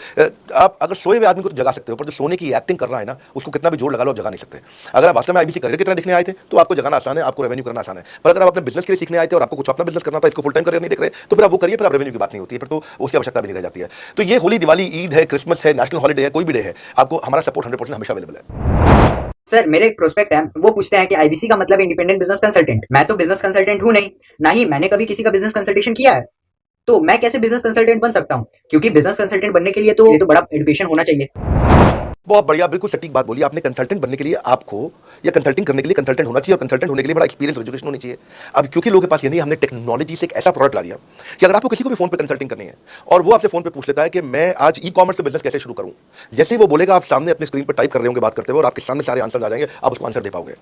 आप अगर सोए हुए आदमी को तो जगा सकते हो, पर जो सोने की एक्टिंग कर रहा है ना उसको कितना भी जोर लगा लो, आप जगा नहीं सकते। अगर आप वास्तव में आईबीसी करियर की तरह दिखने आए थे तो आपको जगाना आसान है, आपको रेवेन्यू करना आसान है। पर अगर आप अपने बिजनेस के लिए सीखने आए थे और आपको कुछ अपना बिजनेस करना था, इसको फुल टाइम करियर नहीं देख रहे, तो फिर आप वो करिए, फिर आप रेवेन्यू की बात नहीं होती है, फिर तो उसकी आवश्यकता भी नहीं रह जाती है। तो ये होली, दिवाली, ईद है, क्रिसमस है, नेशनल हॉलीडे है, कोई भी डे है, आपको हमारा सपोर्ट 100% हमेशा अवेलेबल है। सर मेरे एक प्रोस्पेक्ट है, वो पूछते हैं कि आईबीसी का मतलब इंडिपेंडेंट बिजनेस कंसल्टेंट। मैं तो बिजनेस कंसल्टेंट हूं नहीं, ना ही मैंने कभी किसी का बिजनेस कंसल्टेशन किया है, तो मैं कैसे बिजनेस कंसल्टेंट बन सकता हूं? क्योंकि बिजनेस कंसल्टेंट बनने के लिए तो बड़ा एजुकेशन होना चाहिए। बहुत बढ़िया, बिल्कुल सटीक बात बोली आपने। कंसल्टेंट बनने के लिए आपको या कंसल्टिंग करने के लिए कंसल्टेंट होना चाहिए, और कंसल्टेंट होने के लिए बड़ा एक्सपीरियंस एजुकेशन होनी चाहिए। अब क्योंकि लोगों के पास ये नहीं, हमने टेक्नोलॉजी से एक ऐसा प्रोडक्ट ला दिया कि अगर आपको किसी को भी फोन पे कंसल्टिंग करनी है और वो आपसे फोन पे पूछ लेता है कि मैं आज ई कॉमर्स का बिजनेस कैसे शुरू करूं, जैसे ही वो बोलेगा आप सामने अपने स्क्रीन पर टाइप कर रहे होंगे बात करते हुए, और आपके सामने सारे आंसर आ जाएंगे, आप उसको आंसर दे पाओगे।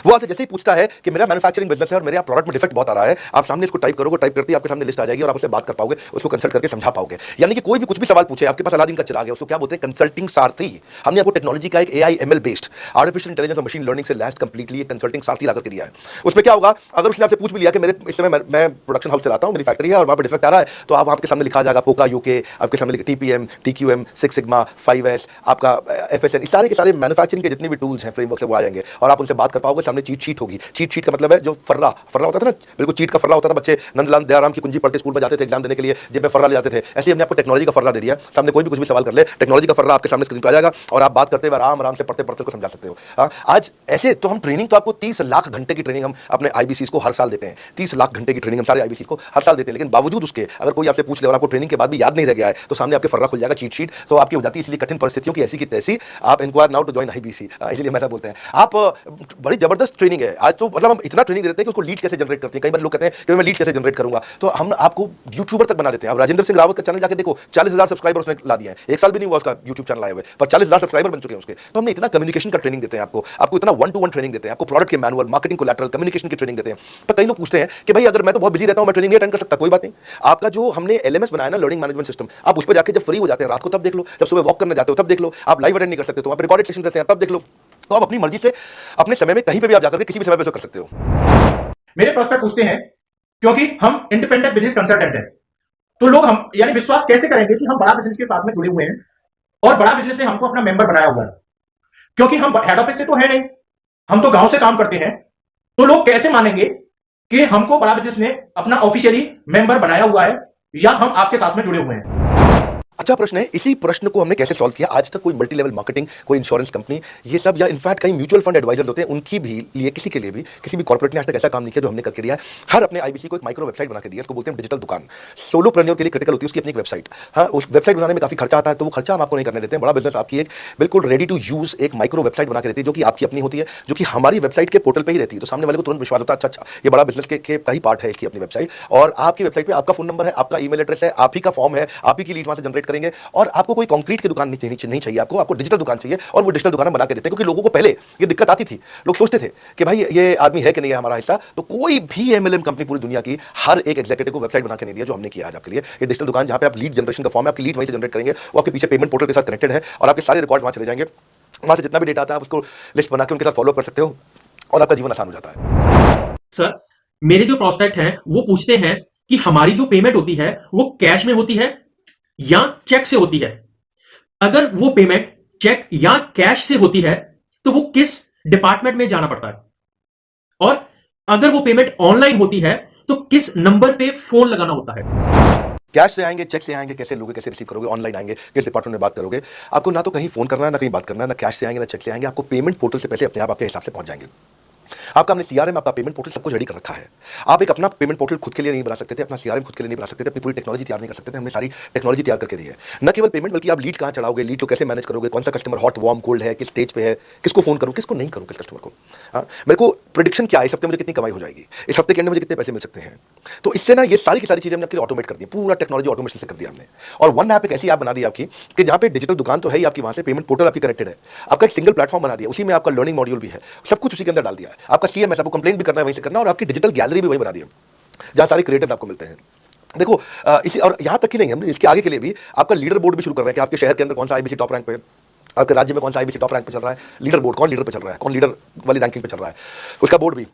वो आपसे जैसे ही पूछता है कि मेरा मैन्युफैक्चरिंग बिजनेस है और मेरे प्रोडक्ट में डिफेक्ट बहुत आ रहा है, आप सामने इसको टाइप करोगे, टाइप करते ही आपके सामने लिस्ट आ जाएगी और आप उससे बात कर पाओगे, उसको कंसल्ट करके समझा पाओगे। यानी कि कोई भी कुछ भी सवाल पूछे, आपके पास अलादीन का चिराग है, उसको क्या बोलते हैं? कंसल्टिंग सारथी। हमने आपको टेक्नोलॉजी का एक AI ML based artificial intelligence और मशीन लर्निंग से लैस कंप्लीटली एक कंसल्टिंग सारथी ला करके दिया है। उसमें क्या होगा, अगर उसने आपसे पूछ भी लिया कि मेरे इस समय मैं प्रोडक्शन हाउस चलाता हूं, मेरी फैक्ट्री है और वहां पे डिफेक्ट आ रहा है, तो आप आपके सामने लिखा जाएगा पोका यूके, आपके सामने टीपीएम, टीक्यूएम, 6 सिग्मा, 5S, आपका एफएसएन, इस सारे के सारे मैन्युफैक्चरिंग के जितने भी टूल्स हैं, फ्रेमवर्क से वो आ जाएंगे और आप उनसे बात कर पाओगे। सामने चीट शीट होगी। चीट शीट का मतलब है जो फर्रा होता था ना, बिल्कुल चीट का फर्रा होता था, बच्चे नंदलाल दयाराम की कुंजी पढ़ के स्कूल में जाते थे एग्जाम देने के लिए, जेब में फर्रा ले जाते थे, ऐसे ही हमने आपको टेक्नोलॉजी का फर्रा दे दिया। सामने कोई भी कुछ भी सवाल कर ले, टेक्नोलॉजी का फर्रा आपके सामने स्क्रीन पर आ जाएगा और आप बात करते हुए आराम से पढ़ते को समझा सकते हो। आज ऐसे तो हम ट्रेनिंग, तो आपको 30 लाख घंटे की ट्रेनिंग हम अपने आईबीसीज को हर साल देते हैं। 30 लाख घंटे की ट्रेनिंग हम सारे आईबीसीज को हर साल देते हैं, लेकिन बावजूद उसके अगर कोई आपसे पूछ ले और आपको ट्रेनिंग के बाद भी याद नहीं रह गया है, तो सामने आपके फर्रा खुल जाएगा, चीट शीट तो आपकी हो जाती है। इसलिए कठिन परिस्थितियों की ऐसी की तैसी, आप enquire now to join IBC, इसलिए हम ऐसा बोलते हैं। आप बड़ी जबरदस्त ट्रेनिंग है आज, तो मतलब हम इतना ट्रेनिंग देते हैं कि उसको लीड कैसे जनरेट करते हैं। कई बार लोग कहते हैं कि मैं लीड कैसे जनरेट करूंगा, तो हम आपको यूट्यूबर तक बना देते हैं। अब राजेंद्र सिंह रावत का चैनल जाके देखो, 40,000 सब्सक्राइबर उसने ला दिया है, एक साल भी नहीं हुआ उसका यूट्यूब चैनल आए हुए, पर 40,000 सब्सक्राइबर बन चुके हैं उसके। तो हमने इतना कम्युनिकेशन का ट्रेनिंग देते हैं आपको इतना 1-to-1 ट्रेनिंग देते हैं, आपको प्रोडक्ट के मैनुअल, मार्केटिंग कोलैटरल, कम्युनिकेशन की ट्रेनिंग देते हैं। पर कई लोग पूछते हैं कि भाई अगर मैं तो बहुत बिजी रहता हूं, मैं ट्रेनिंग नहीं अटेंड कर सकता। कोई बात नहीं, आपका जो हमने एलएमएस बनाया ना, लर्निंग मैनेजमेंट सिस्टम, आप उस पर जाके जब फ्री हो जाते हैं रात को तब देख लो, जब सुबह वॉक करने जाते हो तब देख लो, आप लाइव अटेंड नहीं कर सकते तो आप रिकॉर्डेड सेशन रहते हैं तब देख लो। तो आप अपनी मर्जी से अपने समय में कहीं पे भी आप जाकर के किसी भी समय पे कर सकते हो। मेरे प्रोस्पेक्ट पूछते हैं क्योंकि हम इंडिपेंडेंट बिजनेस कंसल्टेंट हैं, तो लोग हम यानी विश्वास कैसे करेंगे कि हम बड़ा बिजनेस के साथ में जुड़े हुए हैं और बड़ा बिजनेस ने हमको अपना मेंबर बनाया हुआ है, क्योंकि हम हेड ऑफिस से तो है नहीं, हम तो गांव से काम करते हैं। तो लोग कैसे मानेंगे कि हमको बड़ा बिजनेस ने अपना ऑफिशियली मेंबर बनाया हुआ है या हम आपके साथ में जुड़े हुए हैं? अच्छा प्रश्न है। इसी प्रश्न को हमने कैसे सॉल्व किया, आज तक कोई मल्टी लेवल मार्केटिंग, कोई इंश्योरेंस कंपनी, ये सब, या इनफैक्ट कई म्यूचुअल फंड एडवाइजर्स होते हैं, उनकी भी लिए किसी के लिए भी किसी भी कॉर्पोरेट ने आज तक ऐसा काम नहीं किया जो हमने करके दिया है। हर अपने आईबीसी को एक माइक्रो वेबसाइट बना के दिया, इसको बोलते हैं डिजिटल दुकान। सोलोप्रेन्योर के लिए क्रिटिकल होती है उसकी अपनी एक वेबसाइट। हाँ, उस वेबसाइट बनाने में काफी खर्चा आता है, तो वो खर्चा हम आपको नहीं करने देते हैं। बड़ा बिजनेस आपकी एक बिल्कुल रेडी टू यूज एक माइक्रो वेबसाइट बना के देती है, जो कि आपकी अपनी होती है, जो कि हमारी वेबसाइट के पोर्टल पर ही रहती है। तो सामने वाले को तुरंत विश्वास होता है, अच्छा ये बड़ा बिजनेस के का ही पार्ट है इसकी अपनी वेबसाइट। और आपकी वेबसाइट पर आपका फोन नंबर है, आपका ईमेल एड्रेस है, आप ही का फॉर्म है, आप ही की लीड वहां से जनरेट करेंगे। और आपको कोई कंक्रीट की दुकान नहीं चाहिए, आपको डिजिटल दुकान चाहिए, और वो डिजिटल दुकान बना के देते हैं। क्योंकि लोगों को पहले ये दिक्कत आती थी, लोग सोचते थे कि भाई ये आदमी है कि नहीं है हमारा हिस्सा। तो कोई भी एमएलएम कंपनी पूरी दुनिया की हर एक एग्जीक्यूटिव को वेबसाइट बना के नहीं दिया जो हमने किया आज आपके लिए। ये डिजिटल दुकान जहां पे आप लीड जनरेशन का फॉर्म है, आपकी लीड वहीं से जनरेट करेंगे, वो आपके पीछे पेमेंट पोर्टल के साथ कनेक्टेड है और आपके सारे रिकॉर्ड वहां चले जाएंगे। वहां से जितना भी डेटा आता है आप उसको लिस्ट बना के उनके साथ फॉलो कर सकते हो और आपका जीवन आसान हो जाता है। सर, मेरे जो प्रोस्पेक्ट हैं वो पूछते हैं कि हमारी जो पेमेंट होती है वो कैश में होती है या चेक से होती है। अगर वो पेमेंट चेक या कैश से होती है तो वो किस डिपार्टमेंट में जाना पड़ता है, और अगर वो पेमेंट ऑनलाइन होती है तो किस नंबर पे फोन लगाना होता है? कैश से आएंगे, चेक से आएंगे, कैसे लोगे, कैसे रिसीव करोगे, ऑनलाइन आएंगे, किस डिपार्टमेंट में बात करोगे, आपको ना तो कहीं फोन करना है ना कहीं बात करना है, ना कैश से आएंगे ना चेक से आएंगे, आपको पेमेंट पोर्टल से पैसे अपने आप आपके हिसाब से पहुंच जाएंगे। आपका हमने सीआरएम, आपका पेमेंट पोर्टल सब कुछ रेडी कर रखा है। आप एक अपना पेमेंट पोर्टल खुद के लिए नहीं बना सकते थे, अपना सीआरएम खुद के लिए नहीं बना सकते थे, अपनी पूरी टेक्नोलॉजी तैयार नहीं कर सकते थे। हमने सारी टेक्नोलॉजी तैयार करके दी है। न केवल पेमेंट, बल्कि आप लीड कहां चढ़ाओगे, लीड को कैसे मैनेज करोगे, कौन सा कस्टमर हॉट, वार्म, कोल्ड है, किस स्टेज पे है, किसको फोन करूं, किसको नहीं करूं, किस कस्टमर को। मेरे को प्रेडिक्शन क्या है, इस हफ्ते मुझे कितनी कमाई हो जाएगी, इस हफ्ते के एंड में मुझे कितने पैसे मिल सकते हैं। तो इससे ना ये सारी की सारी चीजें हमने आपके ऑटोमेट कर दी, पूरा टेक्नोलॉजी ऑटोमेशन से कर दिया हमने। और वन ऐप एक ऐसी ऐप बना दी आपकी कि जहां पे डिजिटल दुकान तो है ही आपकी, वहां से पेमेंट पोर्टल आपकी कनेक्टेड है, आपका एक सिंगल प्लेटफॉर्म बना दिया, उसी में आपका लर्निंग मॉड्यूल भी है, सब कुछ उसी के अंदर डाल दिया है। आपका सीएमएस, आपको कंप्लेंट भी करना है वहीं से करना, और आपकी डिजिटल गैलरी भी वहीं बना दी है जहां सारे क्रिएटर्स आपको मिलते हैं। देखो इसी, और यहां तक ही नहीं, हम इसके आगे के लिए भी आपका लीडर बोर्ड भी शुरू कर रहे हैं कि आपके शहर के अंदर कौन सा आईबीसी टॉप रैंक पे है, आपके राज्य में कौन सा आईबीसी टॉप रैंक पे चल रहा है, लीडर बोर्ड कौन लीडर पे चल रहा है, कौन लीडर वाली रैंकिंग पे चल रहा है, उसका बोर्ड भी।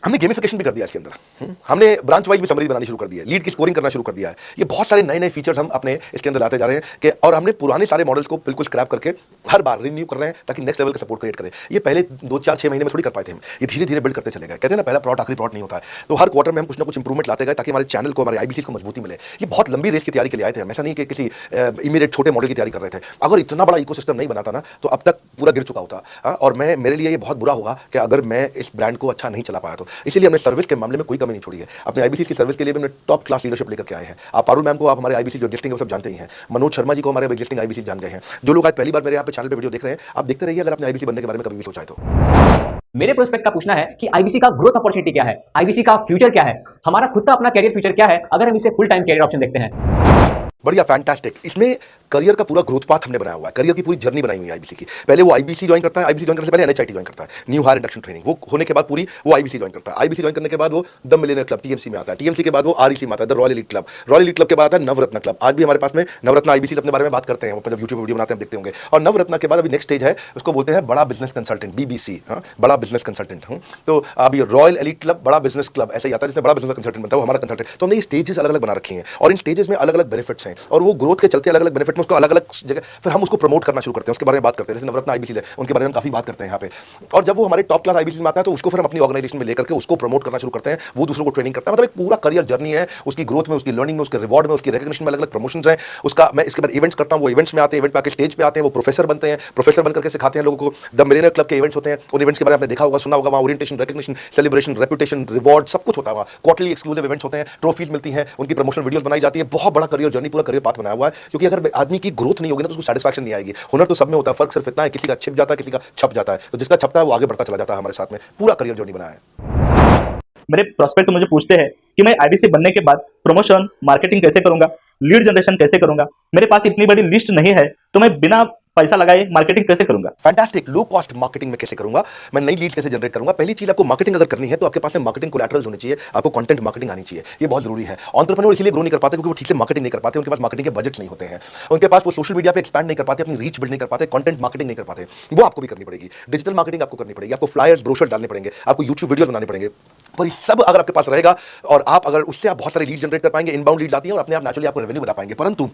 हमने गेमिफिकेशन भी कर दिया इसके अंदर, हमने ब्रांच वाइज भी समरी बनानी शुरू कर दी है, लीड की स्कोरिंग करना शुरू कर दिया है। ये बहुत सारे नए नए फीचर्स हम अपने इसके अंदर लाते जा रहे हैं कि, और हमने पुराने सारे मॉडल्स को बिल्कुल स्क्रैप करके हर बार रिन्यू कर रहे हैं ताकि नेक्स्ट लेवल का सपोर्ट क्रिएट करें। ये पहले 2-4-6 महीने में थोड़ी कर पाए थे हम, ये धीरे धीरे बिल्ड करते चले गए। कहते हैं ना पहला प्लॉट आखिरी प्लॉट नहीं होता है, तो हर क्वार्टर में हम कुछ ना कुछ इंप्रूवमेंट लाते गए ताकि हमारे चैनल को, हमारे आईबीसी को मजबूती मिले। ये बहुत लंबी रेस की तैयारी के लिए आए थे हम, ऐसा नहीं कि किसी इमीडिएट छोटे मॉडल की तैयारी कर रहे थे। अगर इतना बड़ा इकोसिस्टम नहीं बनाता ना तो अब तक पूरा गिर चुका होता। और मेरे लिए ये बहुत बुरा होगा कि अगर मैं इस ब्रांड को अच्छा नहीं चला पाया तो। इसलिए हमने सर्विस के मामले में कोई कमी नहीं छोड़ी है। अपने आईबीसी की सर्विस के लिए भी हमने टॉप क्लास लीडरशिप लेकर के आए हैं। आप पारुल मैम को, आप हमारे आईबीसी जो एग्जिस्टिंग है वो सब जानते ही हैं। मनोज शर्मा जी को हमारे एग्जिस्टिंग आईबीसी जान गए हैं। जो लोग आज पहली बार मेरे यहाँ पे चैनल पे वीडियो देख रहे हैं, आप देखते रहिए अगर आपने आईबीसी बनने के बारे में कभी भी सोचा है तो। मेरे प्रोस्पेक्ट का पूछना है कि आईबीसी का ग्रोथ अपॉर्चुनिटी क्या है, आईबीसी का फ्यूचर क्या है, हमारा खुद का अपना कैरियर फ्यूचर क्या है अगर हम इसे फुल टाइम कैरियर ऑप्शन देखते हैं। बढ़िया, फैंटास्टिक। इसमें करियर का पूरा ग्रोथ पाथ हमने बनाया हुआ है, करियर की पूरी जर्नी बनाई हुई है आईबीसी की। पहले वो आईबीसी ज्वाइन करता है, आईबीसी ज्वाइन करने से पहले एनएचआईटी ज्वाइन करता है, न्यू हायर इंडक्शन ट्रेनिंग। वो होने के बाद पूरी वो आईबीसी ज्वाइन करता है। आईबीसी ज्वाइन करने के बाद वो द मिलियनेयर क्लब टीएमसी में आता है, टीएमसी के बाद वो आरईसी में आता है, the royal elite club, royal elite club के बाद आता है नवरत्न क्लब। आज भी हमारे पास में नवरत्न आईबीसी अपने बारे में बात करते हैं, जब यूट्यूब वीडियो बनाते हैं देखते होंगे। और नवरत्न के बाद अभी नेक्स्ट स्टेज है, उसको बोलते हैं बड़ा बिजनेस कंसल्टेंट, बीबीसी, बड़ा बिजनेस कंसल्टेंट। तो अभी रॉयल एलीट क्लब, बड़ा बिजनेस क्लब ऐसे ही आता है, जिसमें बड़ा बिजनेस कंसल्टेंट बनता है वो हमारा कंसल्टेंट। तो हमने ये स्टेजेस अलग अलग बना रखी हैं और इन स्टेजेस में अलग अलग बेनिफिट्स हैं और वो ग्रोथ के चलते अलग अलग बेनिफिट में उसको अलग अलग जगह फिर हम उसको प्रमोट करना शुरू करते हैं, उसके बारे में बात करते हैं। जैसे नवरत्न आईबीसी है, उनके बारे में काफी बात करते हैं यहाँ पे। और जब वो हमारे टॉप क्लास आईबीसी में आता है तो उसको फिर हम अपनी ऑर्गेनाइजेशन में लेकर के उसको प्रमोट करना शुरू करते हैं, वो दूसरों को ट्रेनिंग करता है। मतलब एक पूरा करियर जर्नी है, उसकी ग्रोथ में, उसकी लर्निंग में, उसके रिवॉर्ड में, उसकी रिकग्निशन में अलग अलग प्रमोशंस हैं। उसका मैं इसके बाद इवेंट्स करता हूँ, वो इवेंट्स में आते हैं, इवेंट पे आके स्टेज पे आते हैं, वो प्रोफेसर बनते हैं, प्रोफेसर बनकर के सिखाते हैं लोगों को। द मिलियनेयर क्लब के इवेंट्स होते हैं, उन इवेंट्स के बारे में आपने देखा होगा, सुना होगा, वहाँ orientation, recognition, celebration, reputation, reward सब कुछ होता है। वहाँ क्वार्टरली एक्सक्लूसिव इवेंट्स होते हैं, ट्रॉफीज मिलती हैं, उनकी प्रमोशनल वीडियोस बनाई जाती है। बहुत बड़ा करियर जर्नी, पूरा करियर पाथ बनाया हुआ है। क्योंकि अगर आदमी की ग्रोथ नहीं होगी ना तो उसको सेटिस्फैक्शन नहीं आएगी। हुनर तो सब में होता है, फर्क सिर्फ इतना है किसी का छिप जाता है, किसी का छप जाता है। तो जिसका छपता है वो आगे बढ़ता चला जाता है हमारे साथ में। पूरा करियर जर्नी बनाया है। मेरे प्रोस्पेक्ट मुझे पूछते हैं कि मैं आईबीसी बनने के बाद प्रमोशन, मार्केटिंग कैसे करूंगा, लीड जनरेशन कैसे करूंगा। मेरे पास इतनी बड़ी लिस्ट नहीं है तो मैं बिना पैसा लगाए मार्केटिंग कैसे करूंगा। फैंटास्टिक। लो कॉस्ट मार्केटिंग में कैसे करूंगा, मैं नई लीड कैसे जनरेट करूंगा। पहली चीज, आपको मार्केटिंग अगर करनी है तो आपके पास में मार्केटिंग कोलैटरल्स होने चाहिए, आपको कंटेंट मार्केटिंग आनी चाहिए। ये बहुत जरूरी है। एंटरप्रेन्योर इसलिए ग्रो नहीं कर पाते क्योंकि वो ठीक से मार्केटिंग नहीं कर पाते, उनके पास मार्केटिंग के बजट नहीं होते हैं, उनके पास वो सोशल मीडिया पे एक्सपैंड नहीं कर पाते, अपनी रीच बिल्ड नहीं कर पाते, कंटेंट मार्केटिंग नहीं कर पाते। वो आपको भी करनी पड़ेगी। डिजिटल मार्केटिंग आपको करनी पड़ेगी, आपको फ्लायर्स, ब्रोशर डालने पड़ेंगे, आपको यूट्यूब वीडियो बनाने पड़ेंगे। पर ये सब अगर आपके पास रहेगा और आप अगर उससे आप बहुत सारे लीड जनरेट कर पाएंगे, इनबाउंड लीड आती है और अपने आप नेचुरली आपको रेवेन्यू बना पाएंगे। परंतु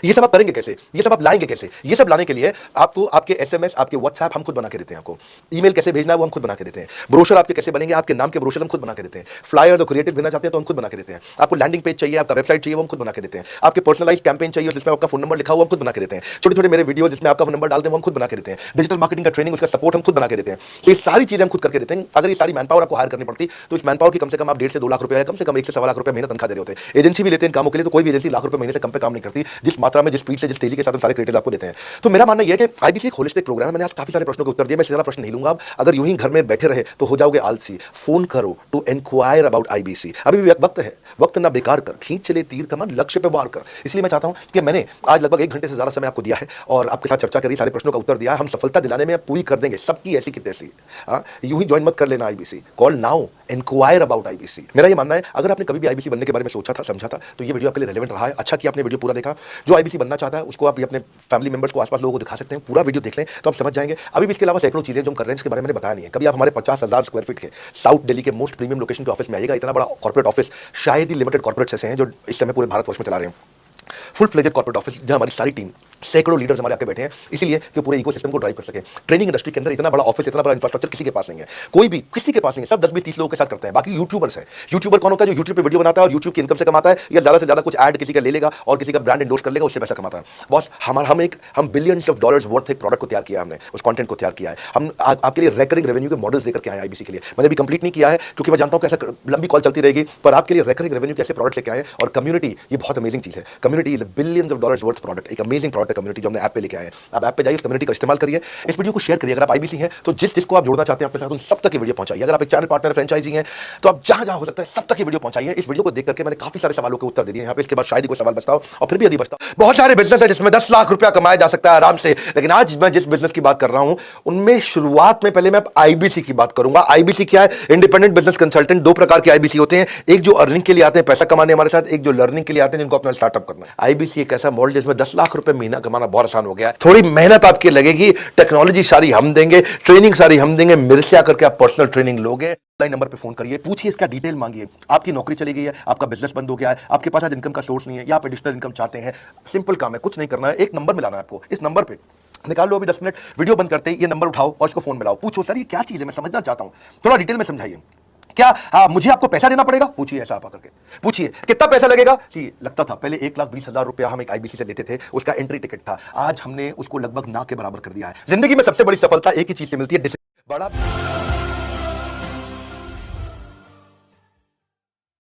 ये सब आप करेंगे कैसे, ये सब आप लाएंगे कैसे? ये सब लाने के लिए आपको आपके एसएमएस, आपके व्हाट्सएप हम खुद बना के देते हैं। आपको ईमेल कैसे भेजना है वो हम खुद बना के देते हैं। ब्रोशर आपके कैसे बनेंगे, आपके नाम के ब्रोशर हम खुद बना के देते हैं। फ्लायर और क्रिएटिव भेजना चाहते हैं तो हम खुद बना के देते हैं। आपको लैंडिंग पेज चाहिए, आपका वेबसाइट चाहिए, वो हम खुद बना के देते हैं। आपके पर्सनलाइज कैंपेन चाहिए जिसमें आपका फोन नंबर लिखा हुआ हम खुद बना के देते हैं। छोटे छोटे मेरे वीडियो जिसमें आपका नंबर डालते हैं वो हम खुद बना के देते हैं। डिजिटल मार्केटिंग का ट्रेनिंग, उसका सपोर्ट हम खुद बना के देते हैं। ये सारी चीजें हम खुद करके देते हैं। अगर ये सारी मैन पावर आपको हायर करनी पड़ती तो इस मैन पावर की कम से कम आप 1.5 से 2 लाख रुपए, कम से कम 1 से 1.25 लाख रुपए महीने तनख्वाह दे रहे होते। एजेंसी भी लेते हैं कामों के लिए, तो कोई भी एजेंसी लाख रुपए महीने से कम पे काम नहीं करती, जिस मात्रा में, जिस स्पीड से, जिस तेजी के साथ हम सारे क्रिएटिव्स आपको देते हैं। तो मेरा मानना यह है कि आईबीसी एक होलिस्टिक प्रोग्राम है। मैंने आज काफी सारे प्रश्नों के उत्तर दिए, मैं ज्यादा प्रश्न नहीं लूंगा। अगर यूं ही घर में बैठे रहे तो हो जाओगे आलसी। फोन करो टू इंक्वायर अबाउट आईबीसी। अभी भी वक्त है, वक्त ना बेकार कर, खींच चले तीर कमान, लक्ष्य पे वार कर। इसलिए मैं चाहता हूं कि मैंने आज लगभग 1 घंटे से ज्यादा समय आपको दिया है और आपके साथ चर्चा करी, सारे प्रश्नों का उत्तर दिया है। हम सफलता दिलाने में पूरी कर देंगे, सबकी ऐसी की तैसी। यूं ही ज्वाइन मत कर लेना IBC. Call now, enquire about IBC. मेरा ये मानना है, अगर आपने कभी भी आईबीसी बनने के बारे में सोचा था, समझा था, तो ये वीडियो आपके लिए रेलेवेंट रहा है। अच्छा कि आपने वीडियो पूरा देखा। जो आईबीसी बनना चाहता है उसको आप अपने फैमिली मेंबर्स को, आसपास लोगों को दिखा सकते हैं। पूरा वीडियो देख लें तो आप समझ जाएंगे। अभी भी इसके अलावा सैकड़ों चीजें जो हम कर रहे हैं इसके बारे में मैंने बताया नहीं है। कभी आप हमारे 50,000 स्क्वायर फीट के साउथ दिल्ली के मोस्ट प्रीमियम लोकेशन के ऑफिस में आइएगा। इतना बड़ा कॉर्पोरेट ऑफिस शायद ही लिमिटेड कॉर्पोरेट्स ऐसे हैं जो इस समय पूरे भारतवर्ष में चला रहे हैं। फुल फ्लेजेड कॉर्पोरेट ऑफिस जहां हमारी सारी टीम, सैकड़ों लीडर्स हमारे आके बैठे हैं, इसलिए कि पूरे इकोसिस्टम को ड्राइव कर सके। ट्रेनिंग इंडस्ट्री के अंदर इतना बड़ा ऑफिस, इतना बड़ा इंफ्रास्ट्रक्चर किसी के पास नहीं है। कोई भी किसी के पास नहीं है। सब 10-20-30 लोगों के साथ करते हैं। बाकी यूट्यूबर्स हैं। यूट्यूबर कौन होता है? जो यूट्यूब पे वीडियो बनाता है और यूट्यूब की इनकम से कमाता है, या ज्यादा से ज्यादा कुछ ऐड किसी का ले लेगा और किसी का ब्रांड एंडोर्स कर लेगा, उससे पैसा कमाता है। बॉस, हम बिलियंस ऑफ डॉलर्स वर्थ एक प्रोडक्ट को तैयार किया, हमने उस कंटेंट को तैयार किया है। हम आपके लिए रिकरिंग रेवेन्यू के मॉडल्स लेकर के आए आईबीसी के लिए। मैंने भी कंप्लीट नहीं किया है क्योंकि मैं जानता हूं कि ऐसा लंबी कॉल चलती रहेगी, पर आपके लिए रिकरिंग रेवेन्यू कैसे प्रोडक्ट लेके आए। और कम्युनिटी, ये बहुत अमेजिंग चीज है। Community is billions of dollars worth product, एक अमेजिंग प्रोडक्ट है कम्युनिटी जो हमने ऐप पे लेके आए हैं। आप ऐप पे जाइए, इस कम्युनिटी का इस्तेमाल करिए, इस वीडियो को शेयर करिए। अगर आप आईबीसी हैं तो जिसको आप जोड़ना चाहते हैं अपने साथ, उन सब तक ये वीडियो पहुंचाइए। अगर आप एक चैनल पार्टनर, फ्रेंचाइजी हैं तो आप जहां जहां हो सकता है सब तक ये वीडियो पहुंचाइए। इस वीडियो को देख करके मैंने काफी सारे सवालों के उत्तर दे दिए यहाँ पे। इसके बाद शायद ही कोई सवाल बचता हो, और फिर भी यदि बचता, बहुत सारे बिजनेस है जिसमें 10 लाख रुपया कमाया जा सकता है आराम से। लेकिन आज मैं जिस बिजनेस की बात कर रहा हूं उनमें शुरुआत में पहले मैं आईबीसी की बात करूंगा। आईबीसी क्या है? Independent business consultant. 2 प्रकार के आईबीसी होते हैं, एक जो अर्निंग के लिए आते हैं पैसा कमाने हमारे साथ, एक जो लर्निंग के लिए आते हैं जिनको अपना स्टार्टअप करना है। आईबीसी एक ऐसा मॉडल जिसमें 10 लाख रुपए महीना महीना कमाना बहुत आसान हो गया है। थोड़ी मेहनत आपकी लगेगी, टेक्नोलॉजी सारी हम देंगे, ट्रेनिंग सारी हम देंगे, मेरे से आकर के आप पर्सनल ट्रेनिंग लोगे। लाइन नंबर पे फोन करिए, पूछिए, इसका डिटेल मांगिए। आपकी नौकरी चली गई है, आपका बिजनेस बंद हो गया है, आपके पास आज इनकम का सोर्स नहीं है या आप एडिशनल इनकम चाहते हैं, सिंपल काम है, कुछ नहीं करना है, एक नंबर मिलाना है आपको। इस नंबर पे निकाल लो अभी 10 मिनट, वीडियो बंद करते ही ये नंबर उठाओ और इसको फोन मिलाओ, पूछो सर ये क्या चीज है, मैं समझना चाहता हूं, थोड़ा डिटेल में समझाइए। क्या मुझे आपको पैसा देना पड़ेगा? पूछिए, ऐसा आप आकर के पूछिए कितना पैसा लगेगा। जी, लगता था पहले 1,20,000 रुपया हम एक आईबीसी से लेते थे, उसका एंट्री टिकट था, आज हमने उसको लगभग ना के बराबर कर दिया है। जिंदगी में सबसे बड़ी सफलता एक ही चीज से मिलती है, बड़ा